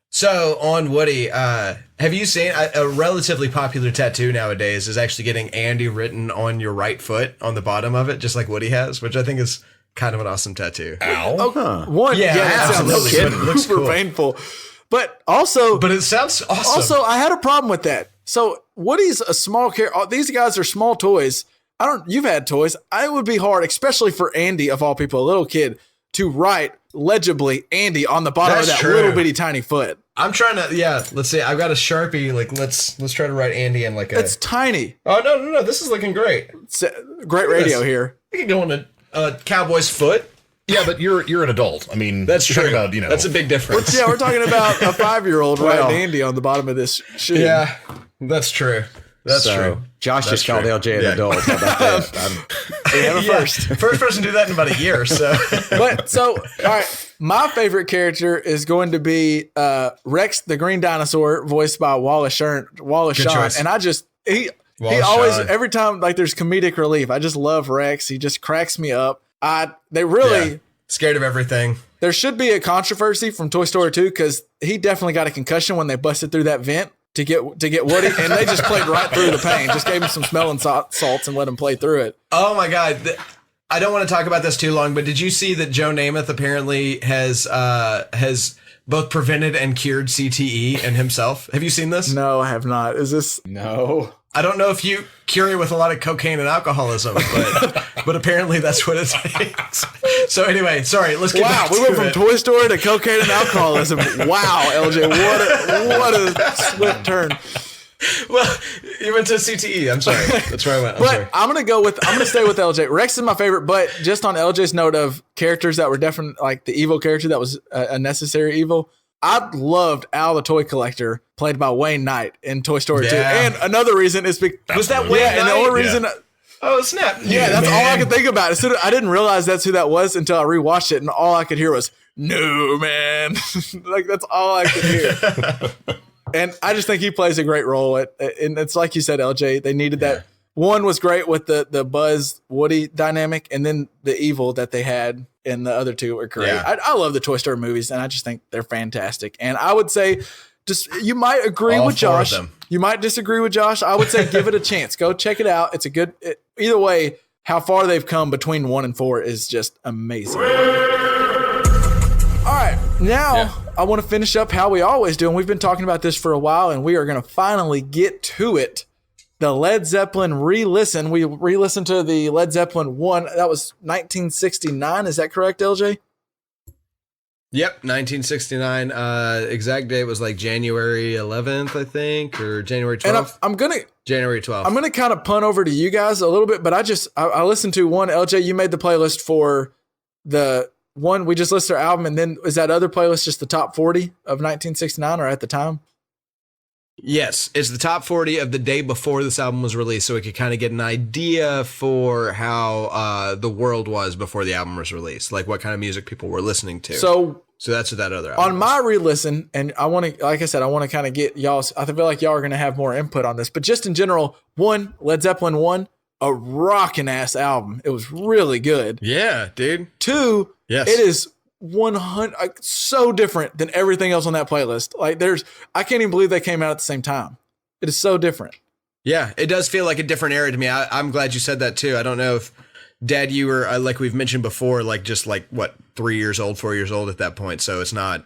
So on Woody, have you seen a relatively popular tattoo nowadays is actually getting Andy written on your right foot on the bottom of it, just like Woody has, which I think is kind of an awesome tattoo. Ow. Oh, that sounds super painful. But it sounds awesome. Also, I had a problem with that. So Woody's a small character. These guys are small toys. You've had toys. It would be hard, especially for Andy of all people, a little kid, to write legibly Andy on the bottom of that little bitty tiny foot. I'm trying to, let's see. I've got a Sharpie. Like, let's try to write Andy in like a. It's tiny. Oh, no. This is looking great. It's great radio here. You can go on a cowboy's foot. Yeah, but you're an adult. I mean, that's true. About, that's a big difference. We're talking about a 5-year-old writing Andy on the bottom of this shoe. Yeah, that's true. That's true. Josh just called LJ an adult. How about that? First person to do that in about a year. So, all right. My favorite character is going to be Rex, the green dinosaur, voiced by Wallace Shawn. And he always, every time like there's comedic relief, I just love Rex. He just cracks me up. Scared of everything. There should be a controversy from Toy Story 2 because he definitely got a concussion when they busted through that vent to get Woody, and they just played right through the pain. Just gave him some smelling salts and let him play through it. Oh my God! I don't want to talk about this too long, but did you see that Joe Namath apparently has both prevented and cured CTE and himself? Have you seen this? No, I have not. Is this? No. I don't know if you cure it with a lot of cocaine and alcoholism, but apparently that's what it takes. So anyway, sorry, let's get back to it. We went from Toy Story to cocaine and alcoholism. Wow, LJ, what a swift turn. Well, you went to CTE. I'm sorry. That's where I went. I'm gonna stay with LJ. Rex is my favorite, but just on LJ's note of characters that were definitely like the evil character that was a necessary evil. I loved Al the Toy Collector, played by Wayne Knight in Toy Story 2. And another reason is because was that Wayne Knight? And the only reason. Oh snap! Yeah, that's all I could think about. I didn't realize that's who that was until I rewatched it, and all I could hear was "No, man." Like that's all I could hear. And I just think he plays a great role. And it's like you said, LJ. They needed that. One was great with the Buzz Woody dynamic, and then the evil that they had. And the other two are great. Yeah. I love the Toy Story movies, and I just think they're fantastic. And I would say, you might agree with Josh. You might disagree with Josh. I would say give it a chance. Go check it out. It's a good. Either way, how far they've come between 1 and 4 is just amazing. All right, now I want to finish up how we always do, and we've been talking about this for a while, and we are going to finally get to it. The Led Zeppelin re-listen. We re-listened to the Led Zeppelin 1. That was 1969. Is that correct, LJ? Yep, 1969. Exact date was like January 11th, I think, or January 12th. And January 12th. I'm gonna kind of punt over to you guys a little bit, but I listened to one. LJ, you made the playlist for the one. We just listed our album, and then is that other playlist just the top 40 of 1969 or at the time? Yes, it's the top 40 of the day before this album was released, so we could kind of get an idea for how the world was before the album was released, like what kind of music people were listening to. So that's what that other album on my re-listen, and I want to, like I said, I want to kind of get y'all. I feel like y'all are going to have more input on this, but just in general, one, Led Zeppelin 1, a rockin' ass album. It was really good. Yeah, dude. 2, yes, it is 100 so different than everything else on that playlist. Like I can't even believe they came out at the same time. It is so different. Yeah, it does feel like a different era to me. I'm glad you said that too. I don't know if Dad, you were like we've mentioned before, like just like what 3 years old, 4 years old at that point. So it's not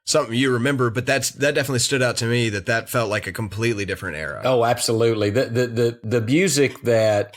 something you remember, but that definitely stood out to me. That felt like a completely different era. Oh, absolutely. The music that,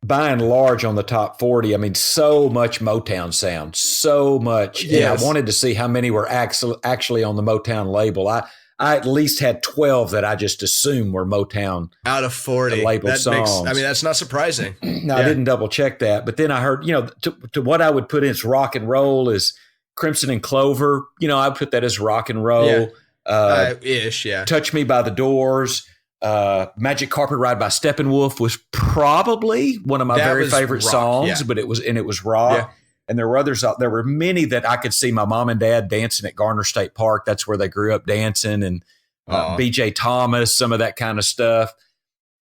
by and large, on the top 40, I mean, so much Motown sound, so much. Yes. And I wanted to see how many were actually on the Motown label. I at least had 12 that I just assumed were Motown out of 40 label songs. That's not surprising. No, I didn't double check that, but then I heard, to what I would put in as rock and roll is Crimson and Clover. I put that as rock and roll. Ish, yeah. Touch Me by the Doors. Magic Carpet Ride by Steppenwolf was probably one of my very favorite songs, but it was rock. Yeah. And there were others. There were many that I could see my mom and dad dancing at Garner State Park. That's where they grew up dancing, and B.J. Thomas, some of that kind of stuff.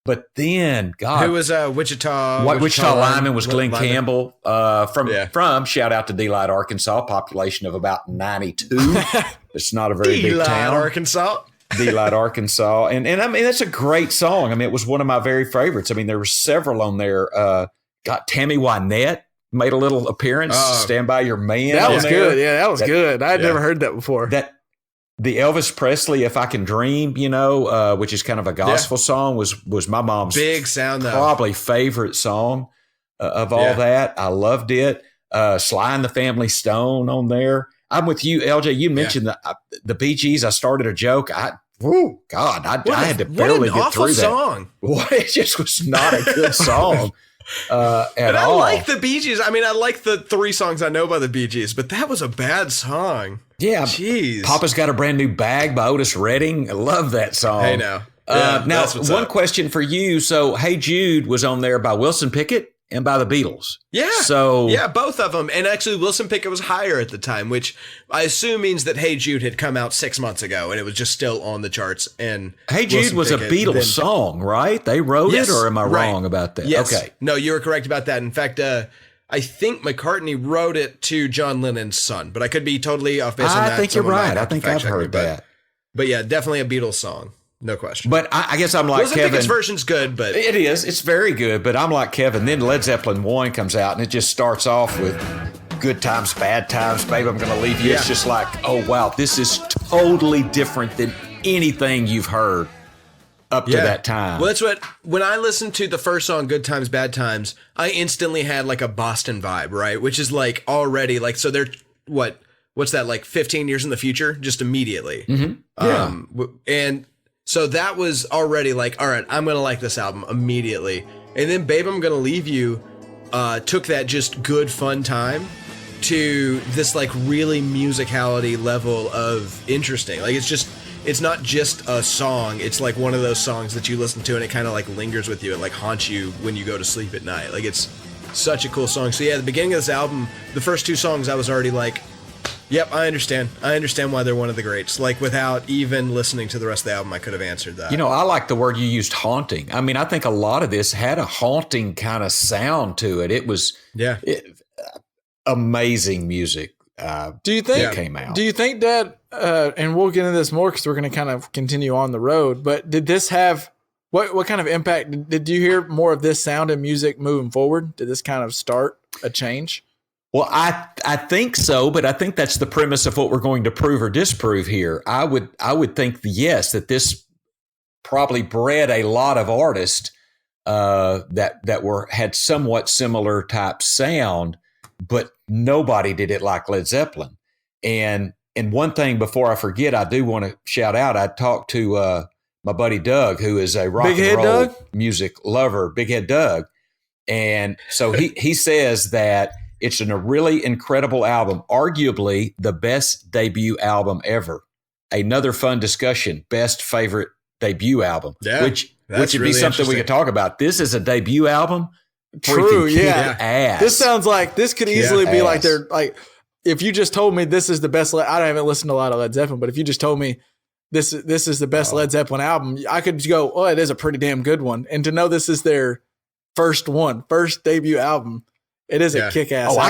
But then, God, who was Wichita? Wichita lineman was Glenn Campbell from shout out to D-Light, Arkansas, population of about 92. It's not a very big town, Arkansas. D-Light, Arkansas. And I mean, that's a great song. I mean, it was one of my very favorites. I mean, there were several on there. Got Tammy Wynette made a little appearance. Stand By Your Man. That was good. Yeah, that was good. I had never heard that before. The Elvis Presley, If I Can Dream, which is kind of a gospel song, was my mom's big sound, probably favorite song of all that. I loved it. Sly and the Family Stone on there. I'm with you, LJ. You mentioned the Bee Gees. I started a joke. I had to barely get through that. Song. Well, it just was not a good song at I all. like the Bee Gees. I mean, I like the 3 songs I know by the Bee Gees, but that was a bad song. Yeah. Jeez. Papa's Got a Brand New Bag by Otis Redding. I love that song. Hey, now. Now, one question for you. So, Hey Jude was on there by Wilson Pickett and by the Beatles. Yeah. So both of them. And actually, Wilson Pickett was higher at the time, which I assume means that Hey Jude had come out 6 months ago and it was just still on the charts. And Hey Jude was a Beatles song, right? They wrote it, or am I wrong about that? Yes. Okay. No, you were correct about that. In fact, I think McCartney wrote it to John Lennon's son, but I could be totally off base on that. I think you're right. I think I've heard that. But yeah, definitely a Beatles song. No question. But I guess I'm like Wilson Kevin. Pickett's version's good, but It is. It's very good. But I'm like Kevin. Then Led Zeppelin 1 comes out, and it just starts off with good times, bad times, babe, I'm going to leave you. Yeah. It's just like, oh, wow, this is totally different than anything you've heard up to that time. Well, that's when I listened to the first song, Good Times, Bad Times, I instantly had like a Boston vibe, right? Which is like already like, so they're what's that, like 15 years in the future? Just immediately. Mm-hmm. And so that was already like, all right, I'm going to like this album immediately. And then Babe, I'm Going to Leave You took that just good, fun time to this like really musicality level of interesting. Like it's not just a song. It's like one of those songs that you listen to and it kind of like lingers with you and like haunts you when you go to sleep at night. Like it's such a cool song. So yeah, the beginning of this album, the first two songs, I was already like, yep, I understand. I understand why they're one of the greats. Like without even listening to the rest of the album, I could have answered that. You know, I like the word you used, haunting. I mean, I think a lot of this had a haunting kind of sound to it. It was amazing music. Do you think came out? Do you think that? And we'll get into this more because we're going to kind of continue on the road. But did this have what kind of impact? Did you hear more of this sound in music moving forward? Did this kind of start a change? Well, I think so, but I think that's the premise of what we're going to prove or disprove here. I would think yes, that this probably bred a lot of artists that had somewhat similar type sound, but nobody did it like Led Zeppelin. And one thing before I forget, I do want to shout out. I talked to my buddy Doug, who is a rock and roll music lover, Big Head Doug, and so he says that it's a really incredible album, arguably the best debut album ever. Another fun discussion, best favorite debut album, which would really be something we could talk about. This is a debut album. True, yeah. Ass. This sounds like this could easily be like they're like, if you just told me this is the best, I haven't listened to a lot of Led Zeppelin, but if you just told me this is the best Led Zeppelin album, I could go, oh, it is a pretty damn good one. And to know this is their first debut album, it is a kick-ass album.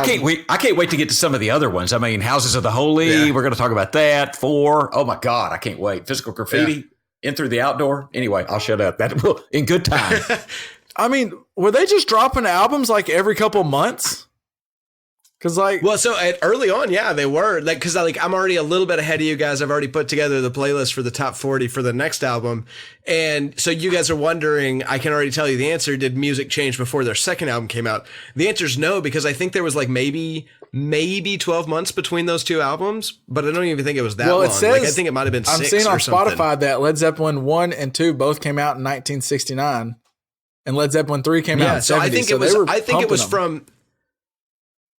I can't wait to get to some of the other ones. I mean, Houses of the Holy, we're going to talk about that. 4, oh my God, I can't wait. Physical Graffiti, In Through the Outdoor. Anyway, I'll shut up. That will in good time. I mean, were they just dropping albums like every couple months? Because early on, they were like, because I'm already a little bit ahead of you guys. I've already put together the playlist for the top 40 for the next album, and so you guys are wondering. I can already tell you the answer. Did music change before their second album came out? The answer is no, because I think there was like maybe 12 months between those two albums, but I don't even think it was that long. It says, I think it might have been 6 I'm seeing on or something. Spotify that Led Zeppelin 1 and 2 both came out in 1969, and Led Zeppelin 3 came out in 70.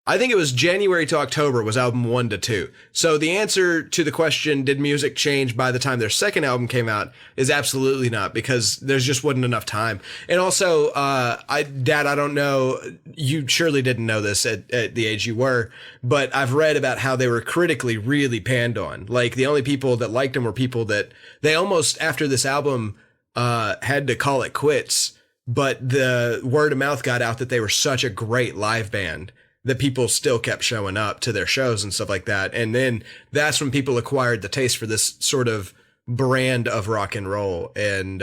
I think it was January to October was album 1 to 2. So the answer to the question, did music change by the time their second album came out, is absolutely not, because there's just wasn't enough time. And also, Dad, I don't know, you surely didn't know this at the age you were, but I've read about how they were critically really panned on. Like the only people that liked them were people that they almost, after this album, had to call it quits. But the word of mouth got out that they were such a great live band that people still kept showing up to their shows and stuff like that. And then that's when people acquired the taste for this sort of brand of rock and roll. And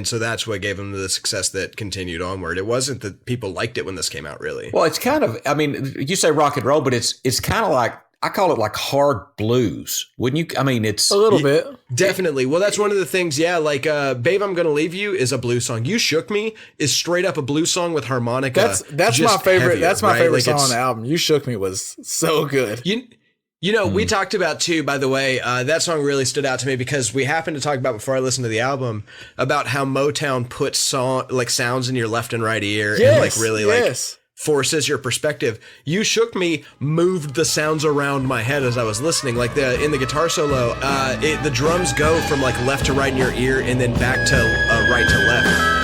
so that's what gave them the success that continued onward. It wasn't that people liked it when this came out, really. Well, it's kind of, I mean, you say rock and roll, but it's kind of like, I call it like hard blues. Wouldn't you? I mean, it's a little bit. Definitely. Well, that's one of the things. Yeah. Like, Babe, I'm Going to Leave You is a blues song. You Shook Me is straight up a blues song with harmonica. That's my favorite. Heavier, that's my right? favorite song on the album. You Shook Me was so good. You know, we talked about too, by the way, that song really stood out to me because we happened to talk about before I listened to the album about how Motown puts sounds in your left and right ear and like really like forces your perspective. You Shook Me moved the sounds around my head as I was listening. Like in the guitar solo, the drums go from like left to right in your ear and then back to right to left.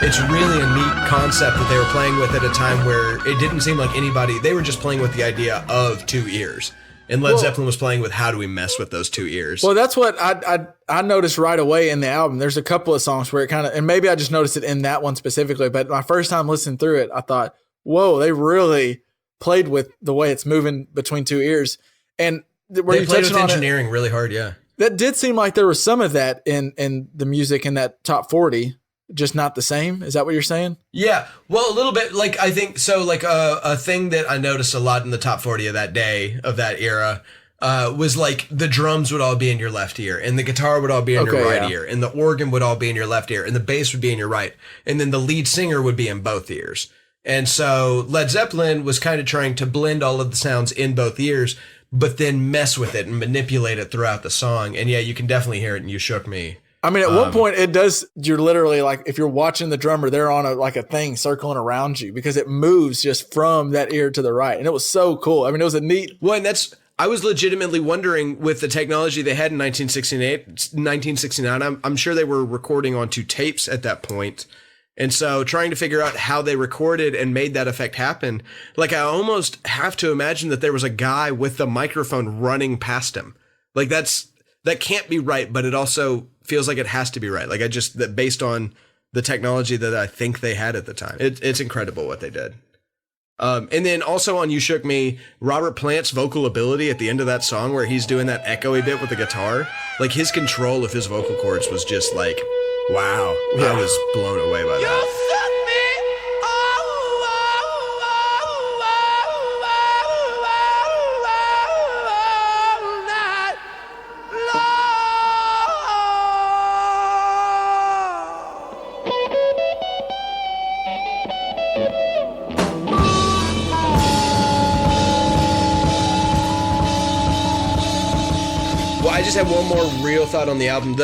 It's really a neat concept that they were playing with at a time where it didn't seem like anybody, they were just playing with the idea of two ears. And Led Zeppelin was playing with How Do We Mess With Those Two Ears. Well, that's what I noticed right away in the album. There's a couple of songs where it kind of, and maybe I just noticed it in that one specifically, but my first time listening through it, I thought, whoa, they really played with the way it's moving between two ears. And where they played with engineering really hard, yeah. That did seem like there was some of that in the music in that top 40, just not the same. Is that what you're saying? Yeah, well, a little bit. Like, I think so. Like a thing that I noticed a lot in the top 40 of that day, of that era, was like the drums would all be in your left ear, and the guitar would all be in your right ear, and the organ would all be in your left ear, and the bass would be in your right, and then the lead singer would be in both ears. And so Led Zeppelin was kind of trying to blend all of the sounds in both ears, but then mess with it and manipulate it throughout the song. And yeah, you can definitely hear it in You Shook Me. I mean, at one point it does, you're literally like, if you're watching the drummer, they're on a thing circling around you because it moves just from that ear to the right. And it was so cool. I mean, it was a neat. Well, and I was legitimately wondering, with the technology they had in 1969, I'm sure they were recording onto tapes at that point. And so trying to figure out how they recorded and made that effect happen. Like, I almost have to imagine that there was a guy with the microphone running past him. Like, that can't be right, but it also feels like it has to be right. Like, that based on the technology that I think they had at the time. It's incredible what they did. And then also on You Shook Me, Robert Plant's vocal ability at the end of that song where he's doing that echoey bit with the guitar, like his control of his vocal cords was just like, wow. I was blown away by that. I just have one more real thought on the album.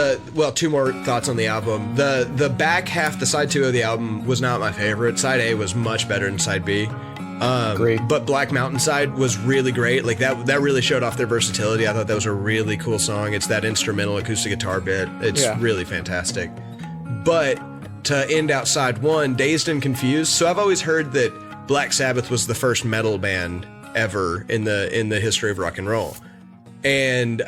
Two more thoughts on the album. The back half, the side 2 of the album, was not my favorite. Side A was much better than side B. Agreed. But Black Mountainside was really great. Like that really showed off their versatility. I thought that was a really cool song. It's that instrumental acoustic guitar bit. It's really fantastic. But to end out side 1, Dazed and Confused. So I've always heard that Black Sabbath was the first metal band ever in the history of rock and roll. And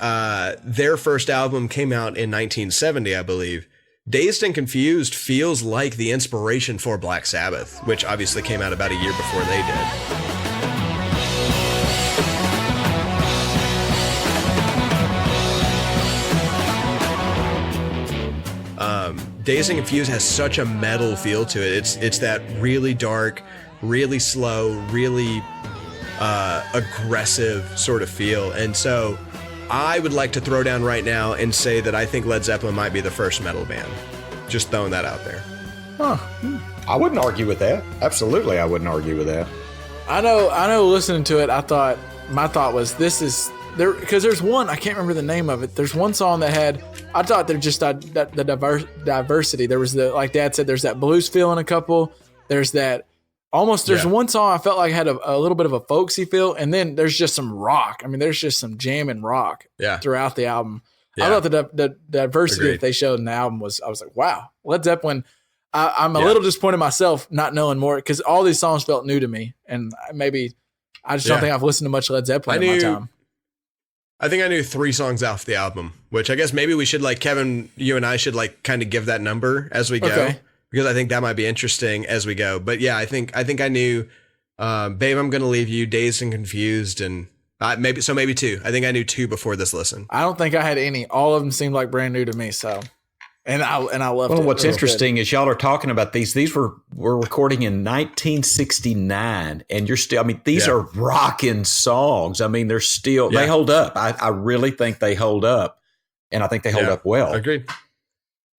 their first album came out in 1970, I believe. Dazed and Confused feels like the inspiration for Black Sabbath, which obviously came out about a year before they did. Dazed and Confused has such a metal feel to it. It's that really dark, really slow, really aggressive sort of feel. And so I would like to throw down right now and say that I think Led Zeppelin might be the first metal band. Just throwing that out there. Huh. I wouldn't argue with that. Absolutely, I wouldn't argue with that. I know listening to it, my thought was, this is there, because there's one, I can't remember the name of it. There's one song that had, I thought there just the diversity. There was like Dad said, there's that blues feel in a couple. There's that there's one song I felt like had a little bit of a folksy feel, and then there's just some rock. I mean, there's just some jamming rock throughout the album. Yeah. I thought the diversity that they showed in the album I was like, wow, Led Zeppelin. I'm a little disappointed myself not knowing more, because all these songs felt new to me, and maybe I just don't think I've listened to much Led Zeppelin in my time. I think I knew 3 songs off the album, which I guess maybe we should, like, Kevin, you and I should like kind of give that number as we go. Okay. Because I think that might be interesting as we go. But yeah, I think I knew Babe, I'm Gonna Leave You, Dazed and Confused, and maybe 2. I think I knew 2 before this listen. I don't think I had any. All of them seemed like brand new to me. So, and I loved it. Well, what's interesting is y'all are talking about these. These were recording in 1969, and you're still. I mean, these are rocking songs. I mean, they're still they hold up. I really think they hold up, and I think they hold up well. Agreed.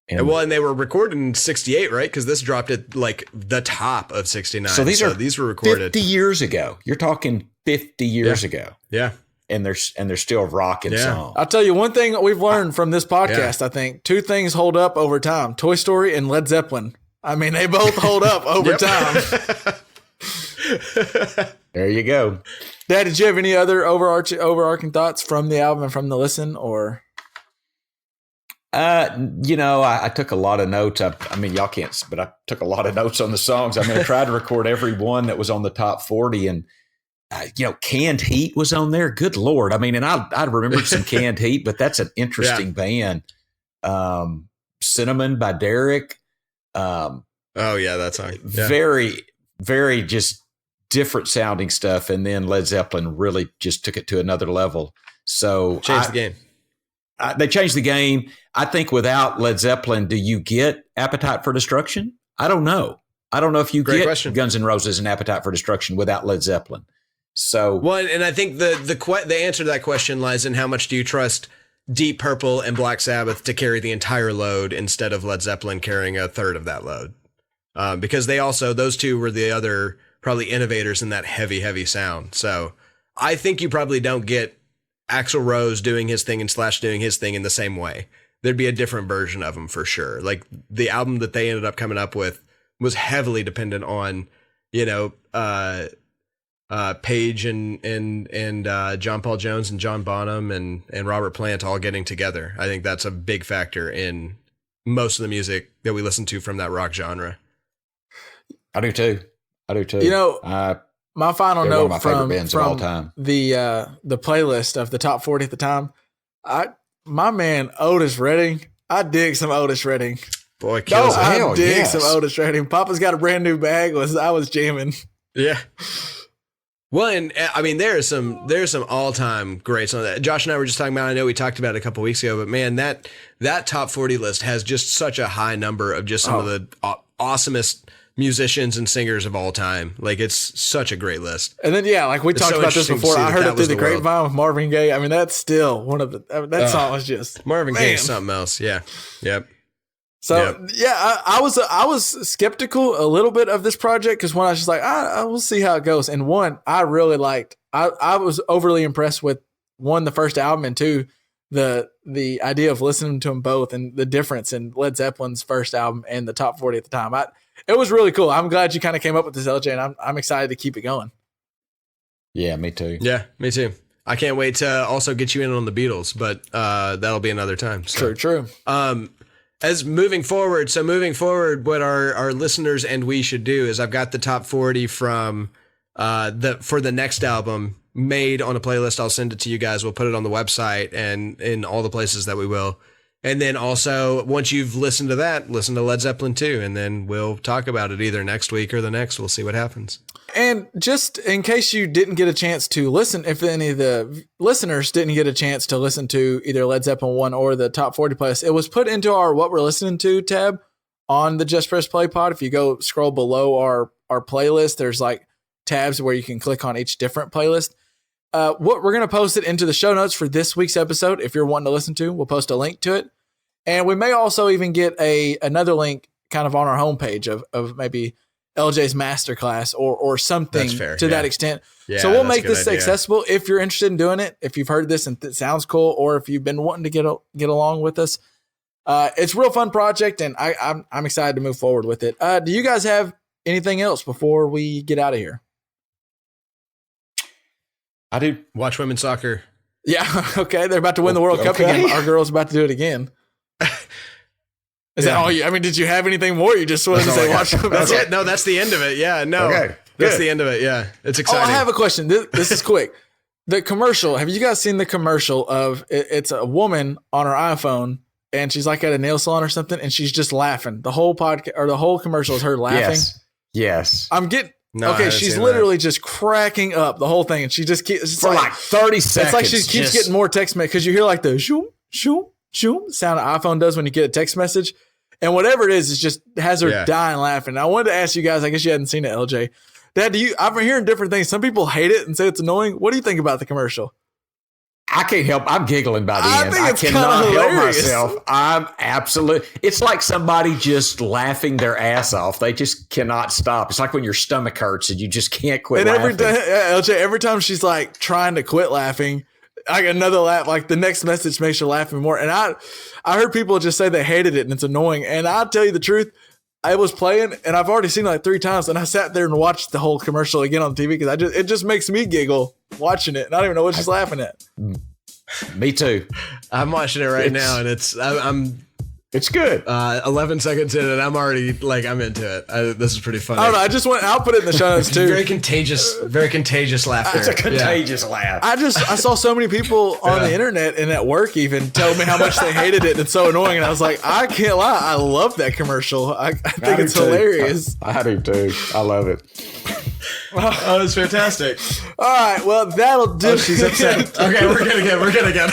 And they were recorded in 68, right? Because this dropped at like the top of 69. So these were recorded 50 years ago. You're talking 50 years ago. Yeah. And they're still rocking songs. I'll tell you one thing we've learned from this podcast. I think 2 things hold up over time: Toy Story and Led Zeppelin. I mean, they both hold up over time. There you go. Dad, did you have any other overarching thoughts from the album and from the listen, or? I took a lot of notes. I mean, y'all can't, but I took a lot of notes on the songs. I'm going to try to record every one that was on the top 40. And Canned Heat was on there. Good Lord. I mean, and I remembered some Canned Heat, but that's an interesting band. Cinnamon by Derek. Oh yeah, that's on. Yeah. Very, very just different sounding stuff. And then Led Zeppelin really just took it to another level. So changed the game. They changed the game. I think without Led Zeppelin, do you get Appetite for Destruction? I don't know. I don't know if you get Guns N' Roses and Appetite for Destruction without Led Zeppelin. So well, and I think the answer to that question lies in how much do you trust Deep Purple and Black Sabbath to carry the entire load instead of Led Zeppelin carrying a third of that load, because those two were the other probably innovators in that heavy sound. So I think you probably don't get Axl Rose doing his thing and Slash doing his thing in the same way. There'd be a different version of them for sure. Like the album that they ended up coming up with was heavily dependent on, Page and John Paul Jones and John Bonham and Robert Plant all getting together. I think that's a big factor in most of the music that we listen to from that rock genre. I do too. My final note from all time. The playlist of the top 40 at the time. My man Otis Redding. I dig some Otis Redding. Boy, kills I dig some Otis Redding. Papa's Got a Brand New Bag. I was jamming. Yeah. Well, and I mean, there's some all-time greats on that. Josh and I were just talking about, I know we talked about it a couple weeks ago, but man, that top 40 list has just such a high number of just some of the awesomest musicians and singers of all time. Like, it's such a great list. And then, like we talked about this before, I heard it through the grapevine with Marvin Gaye. I mean, that's still one of that song was just Marvin Gaye is something else. Yeah. Yep. So I was skeptical a little bit of this project because one, I was just like, I will see how it goes, and one, I really liked. I was overly impressed with one, the first album, and two, the idea of listening to them both and the difference in Led Zeppelin's first album and the top 40 at the time. It was really cool. I'm glad you kind of came up with this, LJ, and I'm excited to keep it going. Yeah, me too. Yeah, me too. I can't wait to also get you in on the Beatles, but that'll be another time. So. True. As moving forward, what our listeners and we should do is I've got the top 40 from for the next album made on a playlist. I'll send it to you guys. We'll put it on the website and in all the places that we will. And then also, once you've listened to that, listen to Led Zeppelin 2, and then we'll talk about it either next week or the next. We'll see what happens. And just in case you didn't get a chance to listen, if any of the listeners didn't get a chance to listen to either Led Zeppelin 1 or the top 40 playlist, it was put into our What We're Listening To tab on the Just Press Play pod. If you go scroll below our playlist, there's like tabs where you can click on each different playlist. What we're going to post it into the show notes for this week's episode. If you're wanting to listen to, we'll post a link to it. And we may also even get another link kind of on our homepage of maybe LJ's Master Class or something to that extent. Yeah, so we'll make this accessible if you're interested in doing it. If you've heard this and it sounds cool, or if you've been wanting to get along with us, it's a real fun project, and I'm excited to move forward with it. Do you guys have anything else before we get out of here? I do. Watch women's soccer. Yeah. Okay. They're about to win the World Cup again. Our girl's about to do it again. Is that all you? I mean, did you have anything more? You just wanted to say watch. That's it. No, that's the end of it. Yeah, no. Okay, that's the end of it. Yeah, it's exciting. Oh, I have a question. This is quick. The commercial. Have you guys seen the commercial of it's a woman on her iPhone and she's like at a nail salon or something and she's just laughing. The whole podcast or the whole commercial is her laughing. Yes. I'm getting. No, okay, she's literally just cracking up the whole thing, and she just keeps for like 30 seconds. It's like she keeps getting more text messages because you hear like the shoom shoom shoom sound an iPhone does when you get a text message, and whatever it is just has her dying laughing. I wanted to ask you guys. I guess you hadn't seen it, LJ. Dad, I've been hearing different things. Some people hate it and say it's annoying. What do you think about the commercial? I can't help. I'm giggling by the end. I cannot help myself. I'm absolutely. It's like somebody just laughing their ass off. They just cannot stop. It's like when your stomach hurts and you just can't quit laughing. LJ, every time she's like trying to quit laughing, like another laugh, like the next message makes her laugh more. And I heard people just say they hated it and it's annoying. And I'll tell you the truth. I was playing and I've already seen it like 3 times, and I sat there and watched the whole commercial again on TV because it just makes me giggle watching it, and I don't even know what she's laughing at. Me too. I'm watching it right now, and it's It's good. 11 seconds in, and I'm already like, I'm into it. This is pretty funny. I don't know. I'll put it in the show notes too. Very contagious laughter. It's a contagious laugh. I saw so many people on the internet and at work even tell me how much they hated it. And it's so annoying. And I was like, I can't lie. I love that commercial. I think it's hilarious. I do too. I love it. Oh, it's fantastic. All right. Well, that'll do. Oh, she's upset. Okay, we're good again.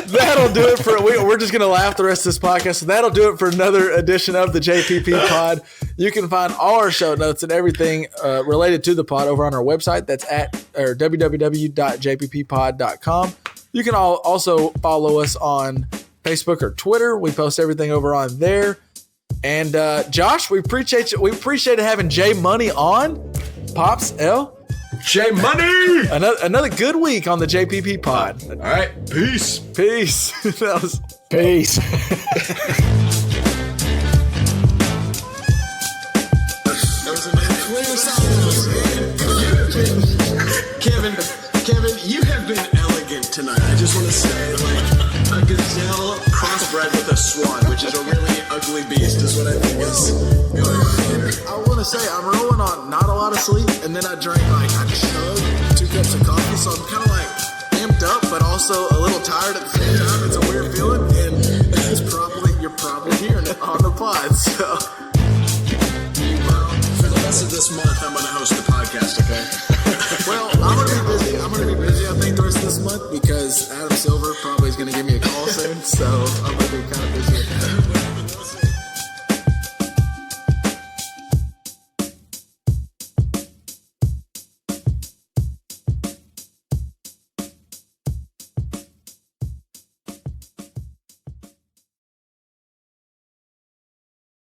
That'll do it for we're just gonna laugh the rest of this podcast. So that'll do it for another edition of the JPP Pod. You can find all our show notes and everything related to the pod over on our website. That's at www.jpppod.com. You can also follow us on Facebook or Twitter. We post everything over on there. And Josh, we appreciate you. We appreciate having Jay Money on. Pops L. J Money. Another good week on the JPP Pod. All right, peace. That was Peace. Kevin, you have been elegant tonight. I just want to say, like, a gazelle crossbred with a swan, which is a really ugly beast, is what I think is going on here. I want to say, I'm rolling on not a lot of sleep, and then I drank, I chugged 2 cups of coffee, so I'm kind of like amped up, but also a little tired at the same time. It's a weird feeling, and you're probably hearing it on the pod, so. For the rest of this month, I'm going to host the podcast, okay? Well, I'm going to be busy. I think the rest of this month because Adam Silver